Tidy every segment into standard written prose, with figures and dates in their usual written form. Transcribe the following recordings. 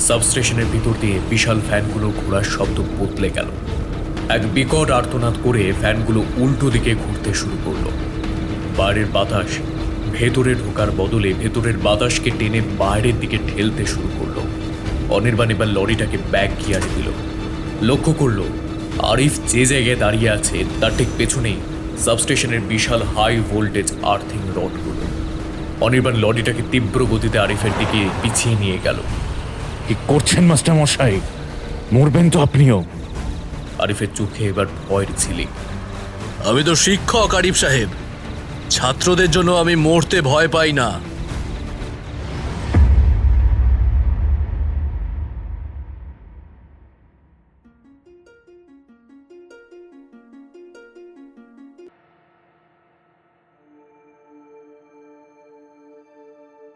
সাবস্টেশনের ভিতর দিয়ে বিশাল ফ্যানগুলো ঘোরার শব্দ বদলে গেল। এক বিকট আর্তনাদ করে ফ্যানগুলো উল্টো দিকে ঘুরতে শুরু করলো। বাইরের বাতাস ভেতরে ঢোকার বদলে ভেতরের বাতাসকে টেনে বাইরের দিকে ঠেলতে শুরু করলো। অনির্বাণ এবার লরিটাকে ব্যাক গিয়ারে দিল। লক্ষ্য করলো আরিফ যে জায়গায় দাঁড়িয়ে আছে তার ঠিক পেছনেই সাবস্টেশনের বিশাল হাই ভোল্টেজ আর্থিং রডগুলো। অনির্বাণ লরিটাকে তীব্র গতিতে আরিফের দিকে পিছিয়ে নিয়ে গেল। কি করছেন মাস্টার মশাই? মরবেন তো আপনিও। আরিফের চোখে এবার ভয়ের ঝিলিক। আমি তো শিক্ষক আরিফ সাহেব, ছাত্রদের জন্য আমি মরতে ভয় পাই না।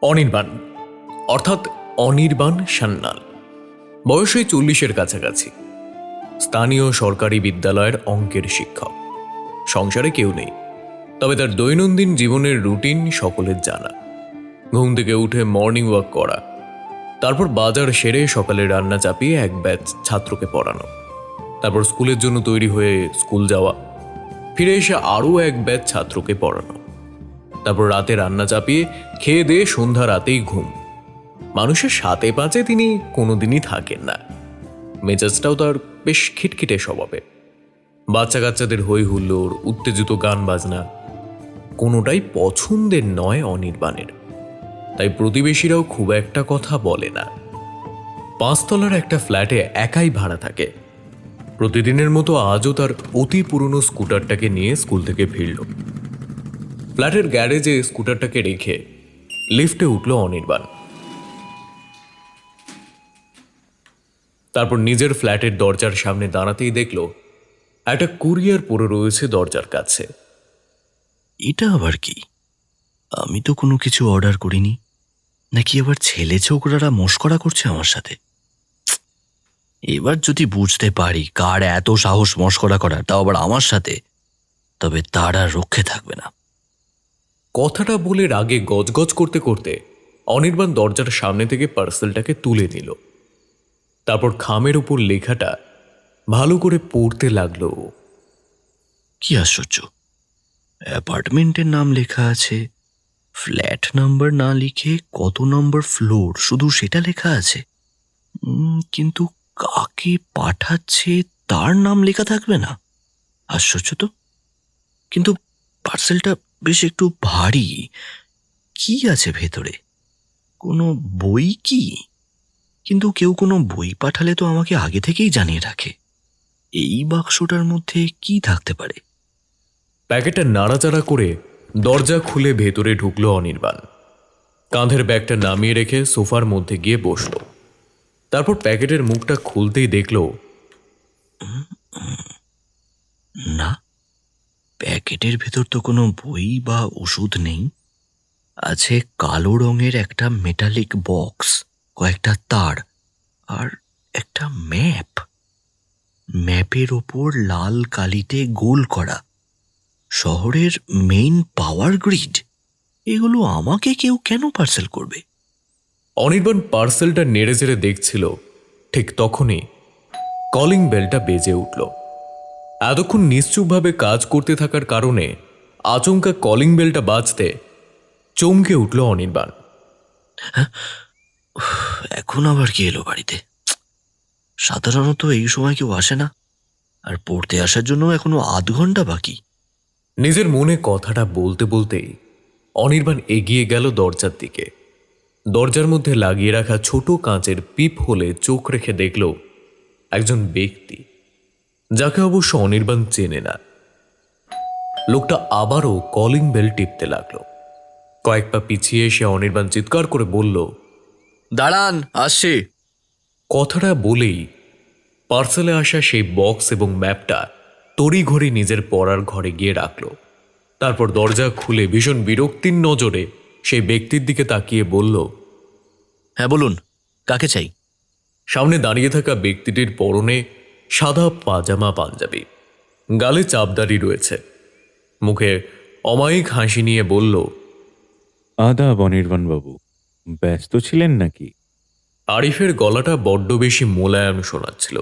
অনির্বাণ অর্থাৎ অনির্বাণ সান্যাল, বয়স 40-এর কাছাকাছি। স্থানীয় সরকারি বিদ্যালয়ের অঙ্কের শিক্ষক। সংসারে কেউ নেই, তবে তার দৈনন্দিন জীবনের রুটিন সকলের জানা। ঘুম থেকে উঠে মর্নিং ওয়াক করা, তারপর বাজার সেরে সকালে রান্না চাপিয়ে এক ব্যাচ ছাত্রকে পড়ানো, তারপর স্কুলের জন্য তৈরি হয়ে স্কুল যাওয়া, ফিরে এসে আরও এক ব্যাচ ছাত্রকে পড়ানো, তারপর রাতে রান্না চাপিয়ে খেয়ে দিয়ে সন্ধ্যা রাতেই ঘুম। মানুষের সাথে পাঁচে তিনি কোনোদিনই থাকেন না। মেজাজটাও তার বেশ খিটখিটে স্বভাবে। বাচ্চা কাচ্চাদের হই হুল্লোড়, উত্তেজিত গান বাজনা কোনোটাই পছন্দের নয় অনির্বাণের। তাই প্রতিবেশীরাও খুব একটা কথা বলে না। 5 তলার একটা ফ্ল্যাটে একাই ভাড়া থাকে। প্রতিদিনের মতো আজও তার অতি পুরনো স্কুটারটাকে নিয়ে স্কুল থেকে ফিরল। ফ্ল্যাটের গ্যারেজে স্কুটারটাকে রেখে লিফটে উঠল অনির্বাণ। তারপর নিজের ফ্ল্যাটের দরজার সামনে দাঁড়াতেই দেখল একটা কুরিয়ার পড়ে রয়েছে দরজার কাছে। এটা আবার কি? আমি তো কোনো কিছু অর্ডার করিনি। নাকি আবার ছেলে ছোকরারা মশকরা করছে আমার সাথে? এবার যদি বুঝতে পারি কার এত সাহস মশকরা করার, তাও আবার আমার সাথে, তবে তার আর রক্ষে থাকবে না। কথাটা বলে রাগে গজগজ করতে করতে অনির্বাণ দরজার সামনে থেকে পার্সেলটাকে তুলে নিল। তারপর খামের উপর লেখাটা ভালো করে পড়তে লাগলো। কি আশ্চর্য! অ্যাপার্টমেন্টের নাম লেখা আছে, ফ্ল্যাট নাম্বার না লিখে কত নম্বর ফ্লোর শুধু সেটা লেখা আছে। কিন্তু কাকে পাঠাচ্ছে তার নাম লেখা থাকবে না? আশ্চর্য তো। কিন্তু পার্সেলটা বেশ একটু ভারী। কি আছে ভেতরে? কোনো বই কি? কিন্তু কেউ কোনো বই পাঠালে তো আমাকে আগে থেকেই জানিয়ে রাখে। এই বাক্সটার মধ্যে কি থাকতে পারে? প্যাকেটটা নাড়াচাড়া করে দরজা খুলে ভেতরে ঢুকলো অনির্বাণ। কাঁধের ব্যাগটা নামিয়ে রেখে সোফার মধ্যে গিয়ে বসল। তারপর প্যাকেটের মুখটা খুলতেই দেখল না, প্যাকেটের ভেতর তো কোনো বই বা ওষুধ নেই। আছে কালো রঙের একটা মেটালিক বক্স, কয়েকটা তার আর একটা ম্যাপ। ম্যাপের ওপর লাল কালিতে গোল করা শহরের মেইন পাওয়ার গ্রিড। এগুলো আমাকে কেউ কেন পার্সেল করবে? অনির্বাণ পার্সেলটা নেড়ে চেড়ে দেখছিল। ঠিক তখনই কলিং বেলটা বেজে উঠল। এতক্ষণ নিশ্চুপভাবে কাজ করতে থাকার কারণে আচমকা কলিং বেলটা বাজতে চমকে উঠল অনির্বাণ। এখন আবার কি এলো বাড়িতে? সাধারণত এই সময় কেউ আসে না, আর পড়তে আসার জন্য এখনো আধ ঘন্টা বাকি। নিজের মনে কথাটা বলতে বলতেই অনির্বাণ এগিয়ে গেল দরজার দিকে। দরজার মধ্যে লাগিয়ে রাখা ছোট কাঁচের পিপ হোলে চোখ রেখে দেখল একজন ব্যক্তি, যাকে অবশ্য অনির্বাণ চেনে না। লোকটা আবারও কলিং বেল টিপতে লাগলো। কয়েক পা পিছিয়ে এসে অনির্বাণ চিৎকার করে বলল, দাঁড়ান, আসছি। কথাটা বলেই পার্সেলে আসা সেই বক্স এবং ম্যাপটা তড়িঘড়ি নিজের পড়ার ঘরে গিয়ে রাখল। তারপর দরজা খুলে ভীষণ বিরক্তির নজরে সেই ব্যক্তির দিকে তাকিয়ে বলল, হ্যাঁ বলুন, কাকে চাই? সামনে দাঁড়িয়ে থাকা ব্যক্তিটির পরনে সাদা পাজামা পাঞ্জাবি, গালে চাপদাড়ি রয়েছে, মুখে অমায়িক হাসি নিয়ে বলল, আদাব অনির্বাণবাবু, ব্যস্ত ছিলেন নাকি? আরিফের গলাটা বড্ড বেশি মোলায়েম শোনাচ্ছিল।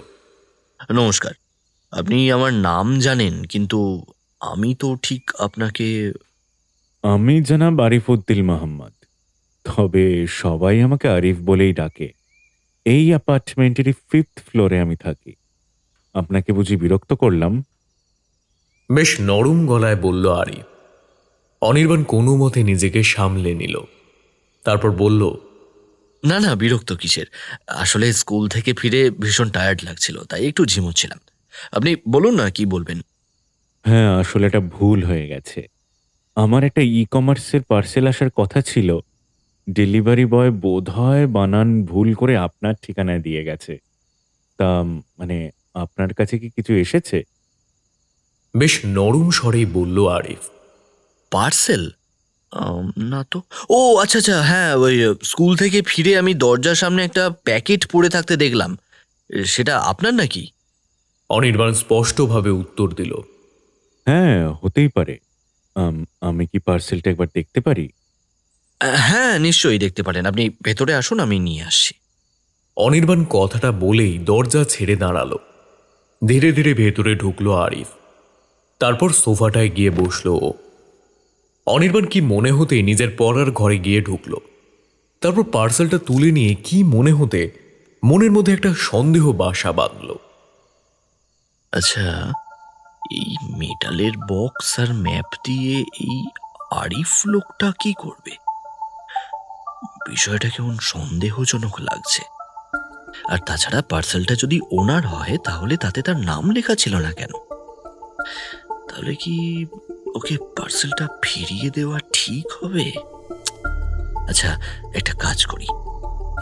নমস্কার, আপনি আমার নাম জানেন, কিন্তু আমি তো ঠিক আপনাকে... আমি জনাব আরিফউদ্দিন মোহাম্মদ, তবে সবাই আমাকে আরিফ বলেই ডাকে। এই অ্যাপার্টমেন্টেরই 5th ফ্লোরে আমি থাকি। আপনাকে বুঝি বিরক্ত করলাম? বেশ নরম গলায় বলল আরিফ। অনির্বাণ কোনো মতে নিজেকে সামলে নিল। তারপর বলল, না না, বিরক্ত কিসের? আসলে স্কুল থেকে ফিরে ভীষণ টায়ার্ড লাগছিল, তাই একটু ঝিমোচ্ছিলাম। আপনি বলুন না, কি বলবেন? হ্যাঁ, আসলে এটা ভুল হয়ে গেছে। আমার একটা ই-কমার্সের পার্সেল আসার কথা ছিল। ডেলিভারি বয় বোধহয় বানান ভুল করে আপনার ঠিকানায় দিয়ে গেছে। তা মানে আপনার কাছে কি কিছু এসেছে? বেশ নরম স্বরেই বলল আরিফ। পার্সেল? না তো। ও আচ্ছা আচ্ছা, হ্যাঁ, ওই স্কুল থেকে ফিরে আমি দরজার সামনে একটা প্যাকেট পড়ে থাকতে দেখলাম। সেটা আপনার নাকি? অনির্বাণ স্পষ্টভাবে উত্তর দিল। হ্যাঁ, হতেই পারে। আমি কি পার্সেলটা একবার দেখতে পারি? হ্যাঁ, নিশ্চয়ই দেখতে পারেন। আপনি ভেতরে আসুন, আমি নিয়ে আসছি। অনির্বাণ কথাটা বলেই দরজা ছেড়ে দাঁড়ালো। ধীরে ধীরে ভেতরে ঢুকলো আরিফ। তারপর সোফাটায় গিয়ে বসলো ও। অনির্বাণ কি মনে হতে নিজের পড়ার ঘরে গিয়ে ঢুকলো। তারপর পার্সেলটা তুলে নিয়ে কি মনে হতে মনের মধ্যে একটা সন্দেহ বাসা বাঁধল। আচ্ছা, এই মেটালের বক্স আর ম্যাপ দিয়ে এই আরিফ লোকটা কি করবে? বিষয়টা কেমন সন্দেহজনক লাগছে। আর তাছাড়া পার্সেলটা যদি ওনার হয়, তাহলে তাতে তার নাম লেখা ছিল না কেন? তাহলে কি ওকে পার্সেলটা ফিরিয়ে দেওয়া ঠিক হবে? আচ্ছা, একটা কাজ করি,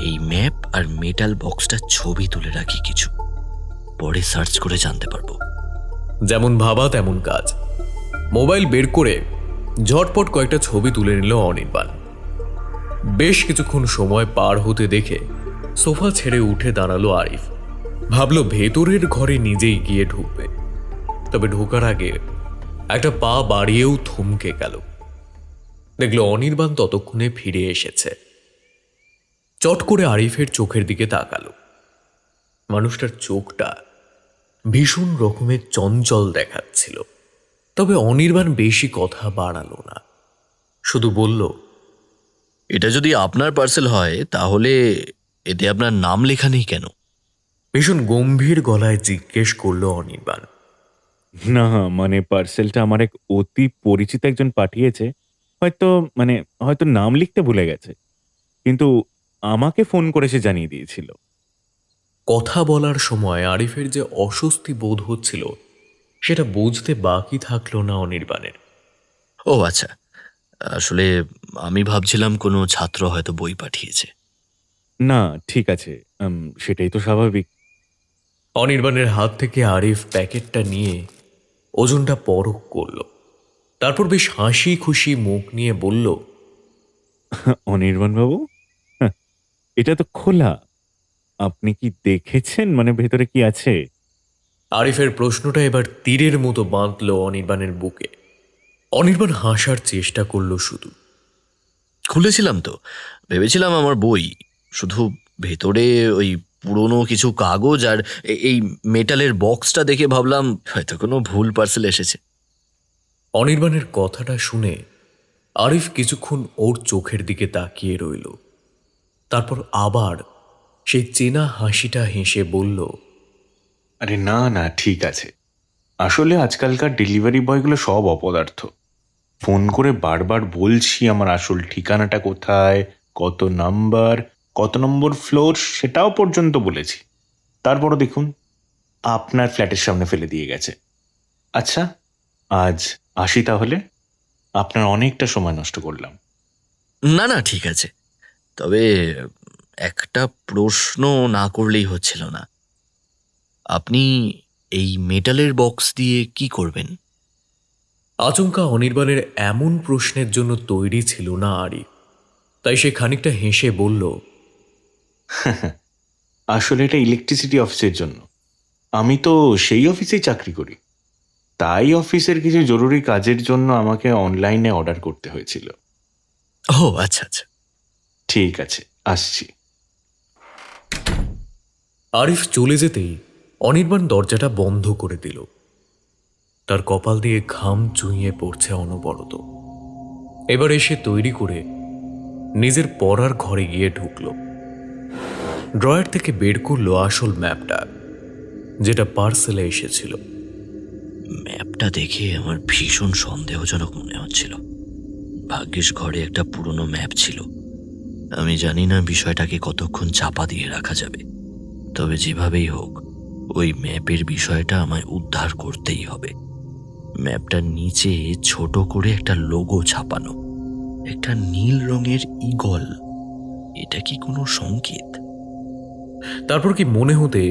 এই ম্যাপ আর মেটাল বক্সটা ছবি তুলে রাখি কিছু, পরে সার্চ করে জানতে পারবো। যেমন ভাবা তেমন কাজ। মোবাইল বের করে ঝটপট কয়েকটা ছবি তুলে নিল অনির্বাণ। বেশ কিছুক্ষণ সময় পার হতে দেখে সোফা ছেড়ে উঠে দাঁড়ালো আরিফ। ভাবলো ভেতরের ঘরে নিজেই গিয়ে ঢুকবে। তবে ঢোকার আগে একটা পা বাড়িয়েও থমকে গেল। দেখলো অনির্বাণ ততক্ষণে ফিরে এসেছে। চট করে আরিফের চোখের দিকে তাকালো। মানুষটার চোখটা ভীষণ রকমের চঞ্চল দেখাচ্ছিল। তবে অনির্বাণ বেশি কথা বাড়ালো না, শুধু বলল, এটা যদি আপনার পার্সেল হয়, তাহলে এতে আপনার নাম লেখা নেই কেন? ভীষণ গম্ভীর গলায় জিজ্ঞেস করলো অনির্বাণ। না, মানে পার্সেলটা আমার এক অতি পরিচিত একজন পাঠিয়েছে। হয়তো হয়তো নাম লিখতে ভুলে গেছে, কিন্তু আমাকে ফোন করে সে জানিয়ে দিয়েছিল। কথা বলার সময় আরিফের যে অস্বস্তি বোধ হচ্ছিল সেটা বুঝতে বাকি থাকলো না অনির্বাণের। ও আচ্ছা, আসলে আমি ভাবছিলাম কোনো ছাত্র হয়তো বই পাঠিয়েছে। না, ঠিক আছে, সেটাই তো স্বাভাবিক। অনির্বাণের হাত থেকে আরিফ প্যাকেটটা নিয়ে ওজনটা পরখ করল। তারপর বেশ হাসি খুশি মুখ নিয়ে বলল, অনির্বাণ বাবু, হ্যাঁ, এটা তো খোলা। আপনি কি দেখেছেন ভেতরে কি আছে? আরিফের প্রশ্নটা এবার তীরের মতো বাঁধল অনির্বাণের বুকে। অনির্বাণ হাসার চেষ্টা করল শুধু। খুলেছিলাম তো, ভেবেছিলাম আমার বই, শুধু ভেতরে ওই পুরনো কিছু কাগজ আর এই মেটালের বক্সটা দেখে ভাবলাম হয়তো কোনো ভুল পার্সেল এসেছে। অনির্বাণের কথাটা শুনে আরিফ কিছুক্ষণ ওর চোখের দিকে তাকিয়ে রইল। তারপর আবার সেই চেনা হাসিটা হেসে বলল, আরে না না, ঠিক আছে। আসলে আজকালকার ডেলিভারি বয়গুলো সব অপদার্থ। ফোন করে বারবার বলছি আমার আসল ঠিকানাটা কোথায়, কত নম্বর ফ্লোর সেটাও পর্যন্ত বলেছি। তারপরও দেখুন, আপনার ফ্ল্যাটের সামনে ফেলে দিয়ে গেছে। আচ্ছা, আজ আসি তাহলে। আপনার অনেকটা সময় নষ্ট করলাম। না না, ঠিক আছে, তবে একটা প্রশ্ন না করলেই হচ্ছিল না। আপনি এই মেটালের বক্স দিয়ে কি করবেন? আচমকা অনির্বাণের এমন প্রশ্নের জন্য তৈরি ছিল না আরিফ। তাই সে খানিকটা হেসে বলল, আসলে এটা ইলেকট্রিসিটি অফিসের জন্য। আমি তো সেই অফিসেই চাকরি করি, তাই অফিসের কিছু জরুরি কাজের জন্য আমাকে অনলাইনে অর্ডার করতে হয়েছিল। ও আচ্ছা আচ্ছা। ঠিক আছে, আসছি। আরিফ চলে যেতেই অনির্বাণ দরজাটা বন্ধ করে দিল। তার কপাল দিয়ে ঘাম চুইয়ে পড়ছে অনবরত। এবার এসে তৈরি করে নিজের পড়ার ঘরে গিয়ে ঢুকল। ড্রয়ার থেকে বের করলো আসল ম্যাপটা, যেটা পার্সেলে এসেছিল। ম্যাপটা দেখে আমার ভীষণ সন্দেহজনক মনে হচ্ছিল। ভাগ্যিস ঘরে একটা পুরনো ম্যাপ ছিল। আমি জানি না বিষয়টাকে কতক্ষণ চাপা দিয়ে রাখা যাবে, তবে যেভাবেই হোক ওই ম্যাপের বিষয়টা আমায় উদ্ধার করতেই হবে। ম্যাপটার নিচে ছোট করে একটা লোগো ছাপানো, একটা নীল রঙের ঈগল। এটা কি কোনো সংকেত? তারপর কি মনে হতে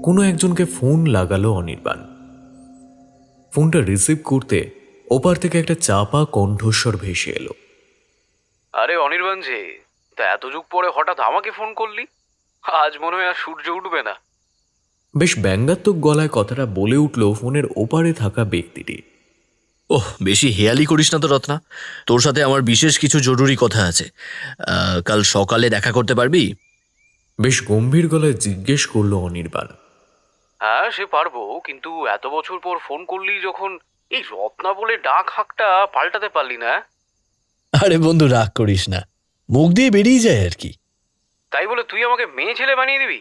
কোনো একজনকে ফোন লাগালো অনির্বাণ। ফোনটা রিসিভ করতে ওপার থেকে একটা চাপা কণ্ঠস্বর ভেসে এলো। আরে অনির্বাণ যে, তা এত যুগ পরে হঠাৎ আমাকে ফোন করলি? আজ মনে হয় আর সূর্য উঠবে না। বেশ ব্যঙ্গাত্মক গলায় কথাটা বলে উঠল ফোনের ওপারে থাকা ব্যক্তিটি। ওহ, বেশি হেয়ালি করিস না তো রত্না। তোর সাথে আমার বিশেষ কিছু জরুরি কথা আছে। কাল সকালে দেখা করতে পারবি? বেশ গম্ভীর গলায় জিজ্ঞেস করলো অনির্বাণ। হ্যাঁ সে পারবো, কিন্তু এত বছর পর ফোন করলি যখন, এই রত্না বলে ডাক হাঁকটা পাল্টাতে পারলি না? আরে বন্ধু, রাগ করিস না, মুখ দিয়ে বেরিয়ে যায় আর কি। তাই বলে তুই আমাকে মেয়ে ছেলে বানিয়ে দিবি?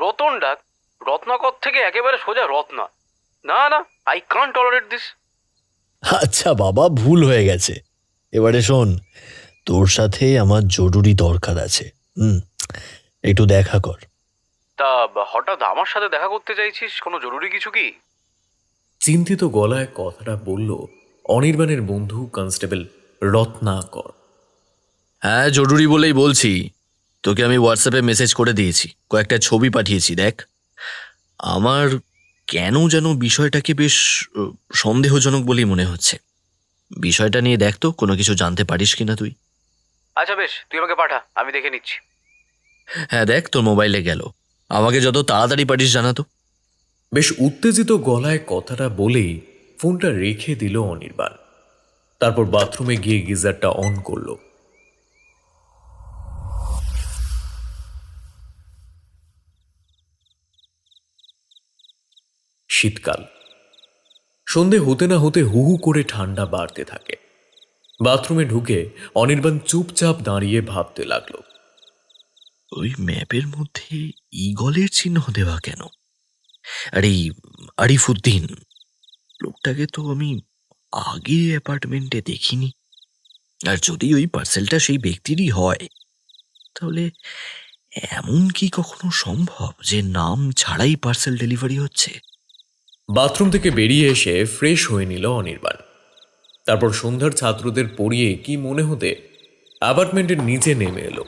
রতন ডাক, রত্নাকর থেকে একেবারে সোজা রত্না। না না, আই কান্ট টলারেট দিস। আচ্ছা বাবা, ভুল হয়ে গেছে। এবারে শোন, তোর সাথে আমার জরুরি দরকার আছে। একটু দেখা কর। তা হঠাৎ আমার সাথে দেখা করতে চাইছিস? কোনো জরুরি কিছু কি? চিন্তিত গলায় কথাটা বলল অনির্বাণের বন্ধু কনস্টেবল রত্নাকর। হ্যাঁ, জরুরি বলেই বলছি। তোকে আমি হোয়াটসঅ্যাপে মেসেজ করে দিয়েছি, কয়েকটা ছবি পাঠিয়েছি, দেখ। আমার কেন যেন বিষয়টাকে বেশ সন্দেহজনক বলেই মনে হচ্ছে। বিষয়টা নিয়ে দেখ তো, কোনো কিছু জানতে পারিস কিনা তুই। আচ্ছা বেশ, তুই আমাকে পাঠা, আমি দেখে নিচ্ছি। হ্যাঁ দেখ, তোর মোবাইলে গেল। আমাকে যত তাড়াতাড়ি পারিস জানাতো। বেশ উত্তেজিত গলায় কথাটা বলেই ফোনটা রেখে দিল অনির্বাণ। তারপর বাথরুমে গিয়ে গিজারটা অন করলো। শীতকাল। সন্ধে হতে না হতে হু হু করে ঠান্ডা বাড়তে থাকে। বাথরুমে ঢুকে অনির্বাণ চুপচাপ দাঁড়িয়ে ভাবতে লাগলো। ওই ম্যাপের মধ্যে ঈগলের চিহ্ন দেওয়া কেন? আরে আরিফুদ্দিন লোকটাকে তো আমি আগে অ্যাপার্টমেন্টে দেখিনি। আর যদি ওই পার্সেলটা সেই ব্যক্তিরই হয়, তাহলে এমন কি কখনো সম্ভব যে নাম ছাড়াই পার্সেল ডেলিভারি হচ্ছে? বাথরুম থেকে বেরিয়ে এসে ফ্রেশ হয়ে নিল অনির্বাণ। তারপর সন্ধ্যার ছাত্রদের পড়িয়ে কি মনে হতে অ্যাপার্টমেন্টের নিচে নেমে এলো।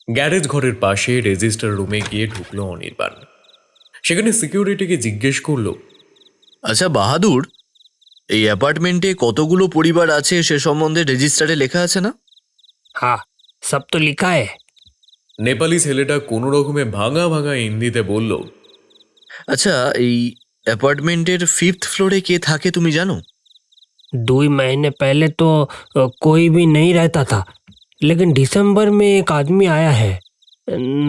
গ্যারেজ ঘরের পাশে রেজিস্টার রুমে গিয়ে ঢুকলো অনির্বাণ। সেখানে সিকিউরিটিকে জিজ্ঞেস করলো, আচ্ছা বাহাদুর, এই অ্যাপার্টমেন্টে কতগুলো পরিবার আছে সে সম্বন্ধে রেজিস্টারে লেখা আছে না? हाँ सब तो लिखा है। নেপালি ছেলেটা কোনো রকমে ভাঙা ভাঙা হিন্দিতে বলল, আচ্ছা, এই অ্যাপার্টমেন্টের 5th ফ্লোরে কে থাকে তুমি জানো? 2 महीने पहले तो कोई भी नहीं रहता था, लेकिन दिसंबर में एक आदमी आया है।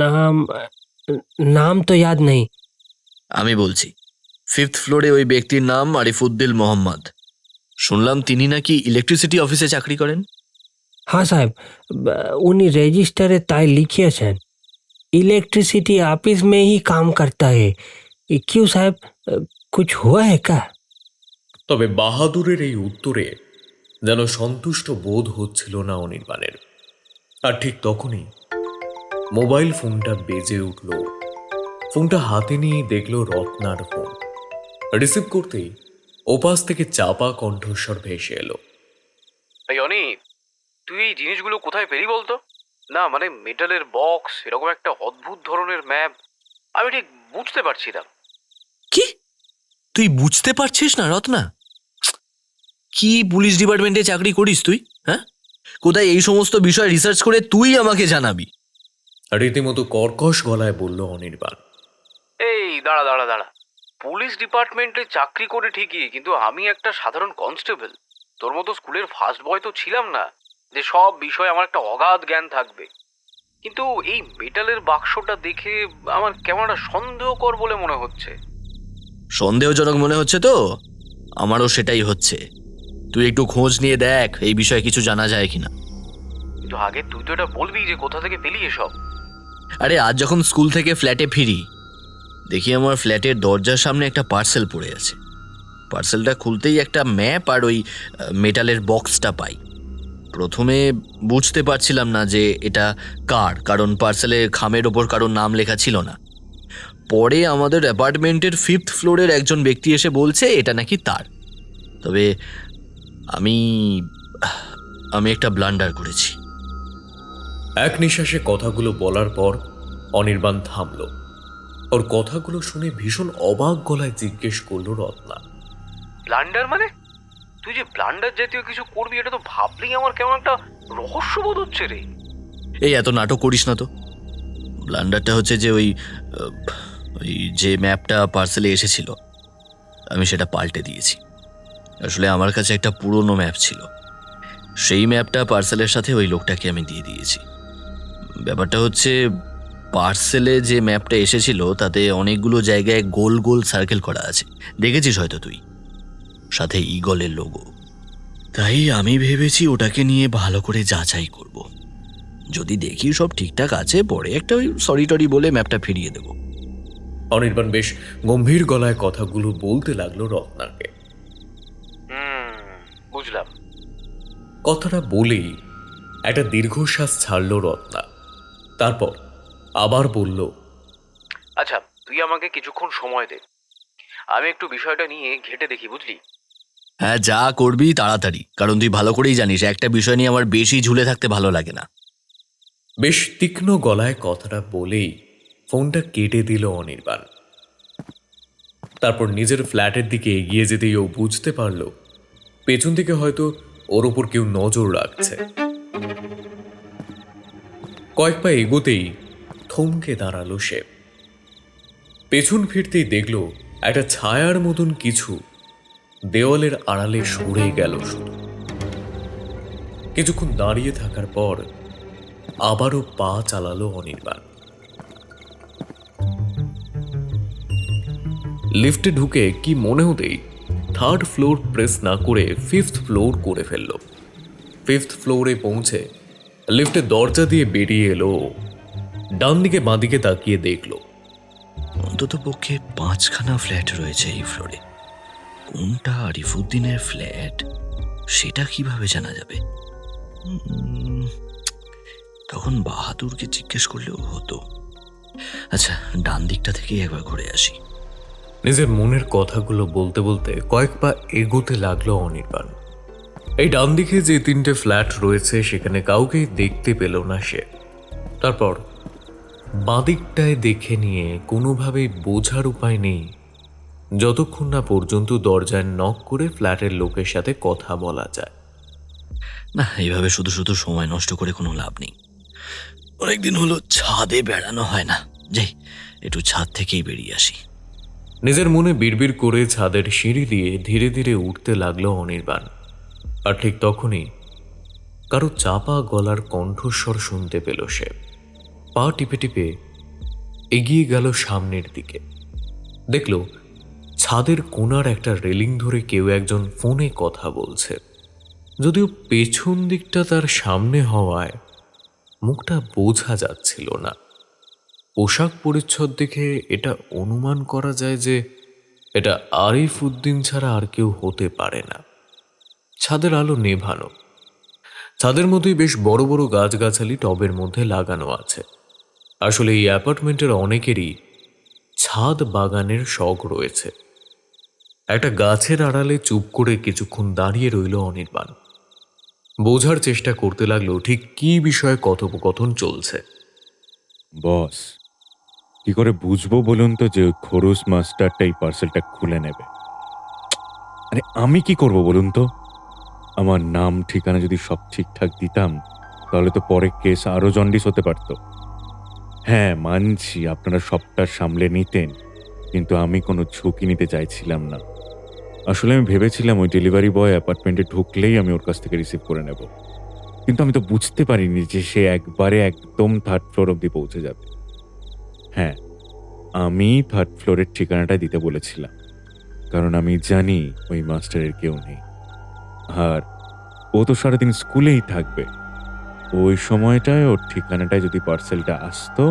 नाम नाम तो याद नहीं। আমি বলছি, 5th ফ্লোরে ওই ব্যক্তির নাম আরিফুদ্দিন মোহাম্মদ। শুনলাম তিনি নাকি ইলেকট্রিসিটি অফিসে চাকরি করেন। हाँ साहब, उन्हीं रजिस्टरे ताई लिखिएছেন, इलेक्ट्रिसिटी ऑफिस में ही काम करता है। क्यों साहब, कुछ हुआ है क्या? তবে বাহাদুরের এই উত্তরে যেন সন্তুষ্ট বোধ হচ্ছিল না অনির্বাণের। আর ঠিক তখনই মোবাইল ফোনটা বেজে উঠল। ফোনটা হাতে নিয়ে দেখল রত্নার ফোন। রিসিভ করতেই ওপাশ থেকে চাপা কণ্ঠস্বর ভেসে এলো। এই অনি, তুই এই জিনিসগুলো কোথায় পেলি বলতো? না মানে মেটালের বক্স, এরকম একটা অদ্ভুত ধরনের ম্যাপ, আমি ঠিক বুঝতে পারছি না। কি তুই বুঝতে পারছিস না রত্না? কি পুলিশ ডিপার্টমেন্টে চাকরি করিস তুই? হ্যাঁ, কোথায় এই সমস্ত বিষয় রিসার্চ করে তুই আমাকে জানাবি? রীতিমতো কর্কশ গলায় বলল অনির্বাণ। এই দাঁড়া দাঁড়া দাঁড়া, পুলিশ ডিপার্টমেন্টে চাকরি করে ঠিকই, কিন্তু আমি একটা সাধারণ কনস্টেবল। তোর মতো স্কুলের ফার্স্ট বয় তো ছিলাম না যে সব বিষয়ে আমার একটা অগাধ জ্ঞান থাকবে। কিন্তু এই মেটালের বাক্সটা দেখে আমার কেমন একটা সন্দেহকর বলে মনে হচ্ছে। সন্দেহজনক মনে হচ্ছে তো? আমারও সেটাই হচ্ছে। তুই একটু খোঁজ নিয়ে দেখ এই বিষয়ে কিছু জানা যায় কিনা। কিন্তু আগে তুই তো এটা বলবি যে কোথা থেকে পেলি এসব। আরে আজ যখন স্কুল থেকে ফ্ল্যাটে ফিরি, দেখি আমার ফ্ল্যাটের দরজার সামনে একটা পার্সেল পড়ে আছে। পার্সেলটা খুলতেই একটা ম্যাপ আর ওই মেটালের বক্সটা পাই। প্রথমে বুঝতে পারছিলাম না যে এটা কার, কারণ পার্সেলের খামের ওপর কারোর নাম লেখা ছিল না। পরে আমাদের অ্যাপার্টমেন্টের 5th ফ্লোরের একজন ব্যক্তি এসে বলছে এটা নাকি তার। তবে আমি একটা ব্লান্ডার করেছি। এক নিঃশ্বাসে কথাগুলো বলার পর অনির্বাণ থামল। ওর কথাগুলো শুনে ভীষণ অবাক গলায় জিজ্ঞেস করলো রত্না। ব্লান্ডার মানে? তুই যে ব্লান্ডার জাতীয় কিছু করবি এটা তো ভাবলেই আমার কেমন একটা রহস্যবোধ হচ্ছে রে। এই এত নাটক করিস না তো। ব্লান্ডারটা হচ্ছে যে ওই যে ম্যাপটা পার্সেলে এসেছিল আমি সেটা পাল্টে দিয়েছি। আসলে আমার কাছে একটা পুরনো ম্যাপ ছিল, সেই ম্যাপটা পার্সেলের সাথে ওই লোকটাকে আমি দিয়ে দিয়েছি। ব্যাপারটা হচ্ছে পার্সেলে যে ম্যাপটা এসেছিল তাতে অনেকগুলো জায়গায় গোল গোল সার্কেল করা আছে, দেখেছিস হয়তো তুই, সাথে ঈগলের লোগো। তাই আমি ভেবেছি ওটাকে নিয়ে ভালো করে যাচাই করব। যদি দেখি সব ঠিকঠাক আছে পরে একটা ওই সরি টরি বলে ম্যাপটা ফিরিয়ে দেব। অনির্বাণ বেশ গম্ভীর গলায় কথাগুলো বলতে লাগলো রত্নাকে। বুঝলাম। কথাটা বলেই একটা দীর্ঘশ্বাস ছাড়ল রত্না। তারপর আবার বলল, আচ্ছা তুই আমাকে কিছুক্ষণ সময় দে, আমি একটু বিষয়টা নিয়ে ঘেঁটে দেখি, বুঝলি? হ্যাঁ, যা করবি তাড়াতাড়ি, কারণ তুই ভালো করেই জানিস একটা বিষয় নিয়ে আমার বেশি ঝুলে থাকতে ভালো লাগে না। বেশ তীক্ষ্ণ গলায় কথাটা বলেই ফোনটা কেটে দিল অনির্বাণ। তারপর নিজের ফ্ল্যাটের দিকে এগিয়ে যেতেই ও বুঝতে পারল পেছন থেকে হয়তো ওর ওপর কেউ নজর রাখছে। কয়েক পা এগোতেই থমকে দাঁড়ালো সে। পেছন ফিরতেই দেখল একটা ছায়ার মতন কিছু দেওয়ালের আড়ালে সরে গেল। শুধু কিছুক্ষণ দাঁড়িয়ে থাকার পর আবারও পা চালালো অনির্বাণ। লিফটে ঢুকে কি মনে হতেই 3rd ফ্লোর প্রেস না করে 5th ফ্লোর করে ফেলল। 5th ফ্লোরে পৌঁছে লিফটের দরজা দিয়ে বেরিয়ে এলো। ডান দিকে বাঁ দিকে তাকিয়ে দেখলো অন্তত পক্ষে 5খানা ফ্ল্যাট রয়েছে এই ফ্লোরে। কোনটা আরিফুদ্দিনের ফ্ল্যাট সেটা কিভাবে জানা যাবে? তখন বাহাদুরকে জিজ্ঞেস করলেও হতো। আচ্ছা, ডান দিকটা থেকেই একবার ঘুরে আসি। নিজের মনের কথাগুলো বলতে বলতে কয়েক পা এগোতে লাগলো অনির্বাণ। এই ডান দিকে যে 3টে ফ্ল্যাট রয়েছে সেখানে কাউকেই দেখতে পেল না সে। তারপর বাঁদিকটায় দেখে নিয়ে কোনোভাবেই বোঝার উপায় নেই যতক্ষণ না পর্যন্ত দরজায় নক করে ফ্ল্যাটের লোকের সাথে কথা বলা যায়। না, এইভাবে শুধু শুধু সময় নষ্ট করে কোনো লাভ নেই। অনেকদিন হলো ছাদে বেড়ানো হয় না, যাই একটু ছাদ থেকেই বেরিয়ে আসি। নিজের মনে বিড়বিড় করে ছাদের সিঁড়ি দিয়ে ধীরে ধীরে উঠতে লাগলো অনির্বাণ। আর ঠিক তখনই কারো চাপা গলার কণ্ঠস্বর শুনতে পেল সে। পা টিপে টিপে এগিয়ে গেল সামনের দিকে। দেখল ছাদের কোণার একটা রেলিং ধরে কেউ একজন ফোনে কথা বলছে। যদিও পেছন দিকটা তার সামনে হওয়ায় মুখটা বোঝা যাচ্ছিল না। পোশাক পরিচ্ছদ দেখে এটা অনুমান করা যায় যে এটা আরিফ উদ্দিন ছাড়া আর কেউ হতে পারে না। ছাদের আলো নেভানো, ছাদের মধ্যেই বেশ বড় বড় গাছগাছালি টবের মধ্যে লাগানো আছে। আসলে এই অ্যাপার্টমেন্টের অনেকেরই ছাদ বাগানের শখ রয়েছে। একটা গাছের আড়ালে চুপ করে কিছুক্ষণ দাঁড়িয়ে রইল অনির্বাণ। বোঝার চেষ্টা করতে লাগলো ঠিক কী বিষয়ে কথোপকথন চলছে। বস, কি করে বুঝবো বলুন তো যে ওই খরুস মাস্টারটা এই পার্সেলটা খুলে নেবে? আরে আমি কি করব বলুন তো? আমার নাম ঠিকানা যদি সব ঠিকঠাক দিতাম তাহলে তো পরে কেস আরো জন্ডিস হতে পারত। হ্যাঁ, মানছি আপনারা সবটা সামলে নিতেন, কিন্তু আমি কোনো ঝুঁকি নিতে চাইছিলাম না। আসলে আমি ভেবেছিলাম ওই ডেলিভারি বয় অ্যাপার্টমেন্টে ঢুকলেই আমি ওর কাছ থেকে রিসিভ করে নেব। কিন্তু আমি তো বুঝতে পারিনি যে সে একবারে একদম 3rd ফ্লোর অব্দি পৌঁছে যাবে। হ্যাঁ, আমি 3rd ফ্লোরের ঠিকানাটা দিতে বলেছিলাম, কারণ আমি জানি ওই মাস্টারের কেউ নেই, আর ও তো সারাদিন স্কুলেই থাকবে। ওই সময়টায় ওর ঠিকানাটায় যদি পার্সেলটা আসতো,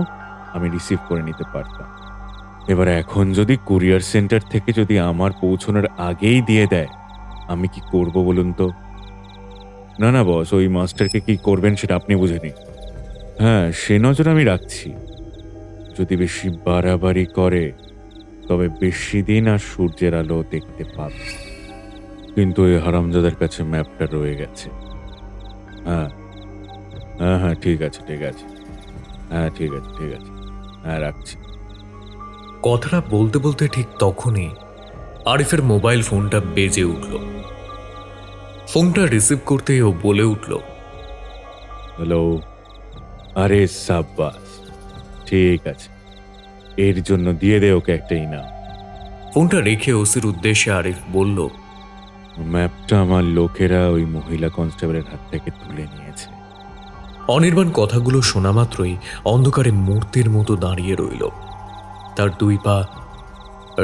আমি রিসিভ করে নিতে পারতাম। এবার এখন যদি কুরিয়ার সেন্টার থেকে যদি আমার পৌঁছানোর আগেই দিয়ে দেয়, আমি কি করব বলুন তো? না না বস, ওই মাস্টারকে কি করবেন সেটা আপনি বুঝে নিন। হ্যাঁ, সে নজর আমি রাখছি। যদি বেশি বাড়াবাড়ি করে তবে বেশি দিন আর সূর্যের আলো দেখতে পাবে। কিন্তু এই হারামজাদার কাছে ম্যাপটা রয়ে গেছে। হ্যাঁ হ্যাঁ হ্যাঁ, ঠিক আছে ঠিক আছে, হ্যাঁ ঠিক আছে ঠিক আছে, হ্যাঁ রাখছি। কথাটা বলতে বলতে ঠিক তখনই আরিফের মোবাইল ফোনটা বেজে উঠল। ফোনটা রিসিভ করতেই ও বলে উঠল, হ্যালো। আরে সাব্বাস, ঠিক আছে, এর জন্য দিয়ে দে ওকে একটা ইনাম। ফোনটা রেখে ওসির উদ্দেশ্যে আরিফ বলল, ম্যাপটা আমার লোকেরা ওই মহিলা কনস্টেবলের হাত থেকে তুলে নিয়েছে। অনির্বাণ কথাগুলো শোনা মাত্রই অন্ধকারে মূর্তির মতো দাঁড়িয়ে রইল। তার 2 পা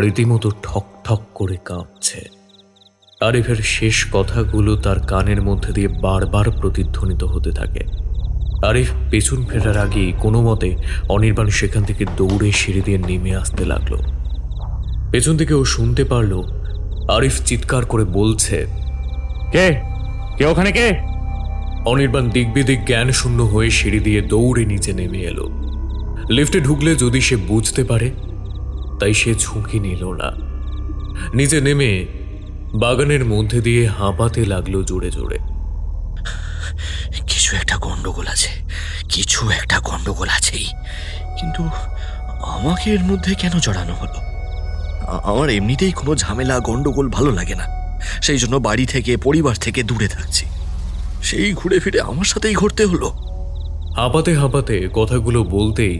রীতিমতো ঠক ঠক করে কাঁপছে। আরিফের শেষ কথাগুলো তার কানের মধ্যে দিয়ে বারবার প্রতিধ্বনিত হতে থাকে। আরিফ পেছন ফেরার আগেই কোনো মতে অনির্বাণ সেখান থেকে দৌড়ে সিঁড়ি দিয়ে নেমে আসতে লাগলো। পেছন থেকে ও শুনতে পারল আরিফ চিৎকার করে বলছে, কে কে ওখানে কে? অনির্বাণ দিকবিদিক জ্ঞান শূন্য হয়ে সিঁড়ি দিয়ে দৌড়ে নিচে নেমে এলো। লিফটে ঢুকলে যদি সে বুঝতে পারে, তাই সে ঝুঁকি নিল না। নিচে নেমে বাগানের মধ্যে দিয়ে হাঁপাতে লাগলো জোরে জোরে। কিছু একটা গন্ডগোল আছে, কিছু একটা গন্ডগোল আছেই, কিন্তু আমাকে এর মধ্যে কেন জড়ানো হলো? আমার এমনিতেই কোনো ঝামেলা গন্ডগোল ভালো লাগে না, সেই জন্য বাড়ি থেকে পরিবার থেকে দূরে থাকছি। সেই ঘুরে ফিরে আমার সাথেই ঘুরতে হলো। হাঁপাতে হাঁপাতে কথাগুলো বলতেই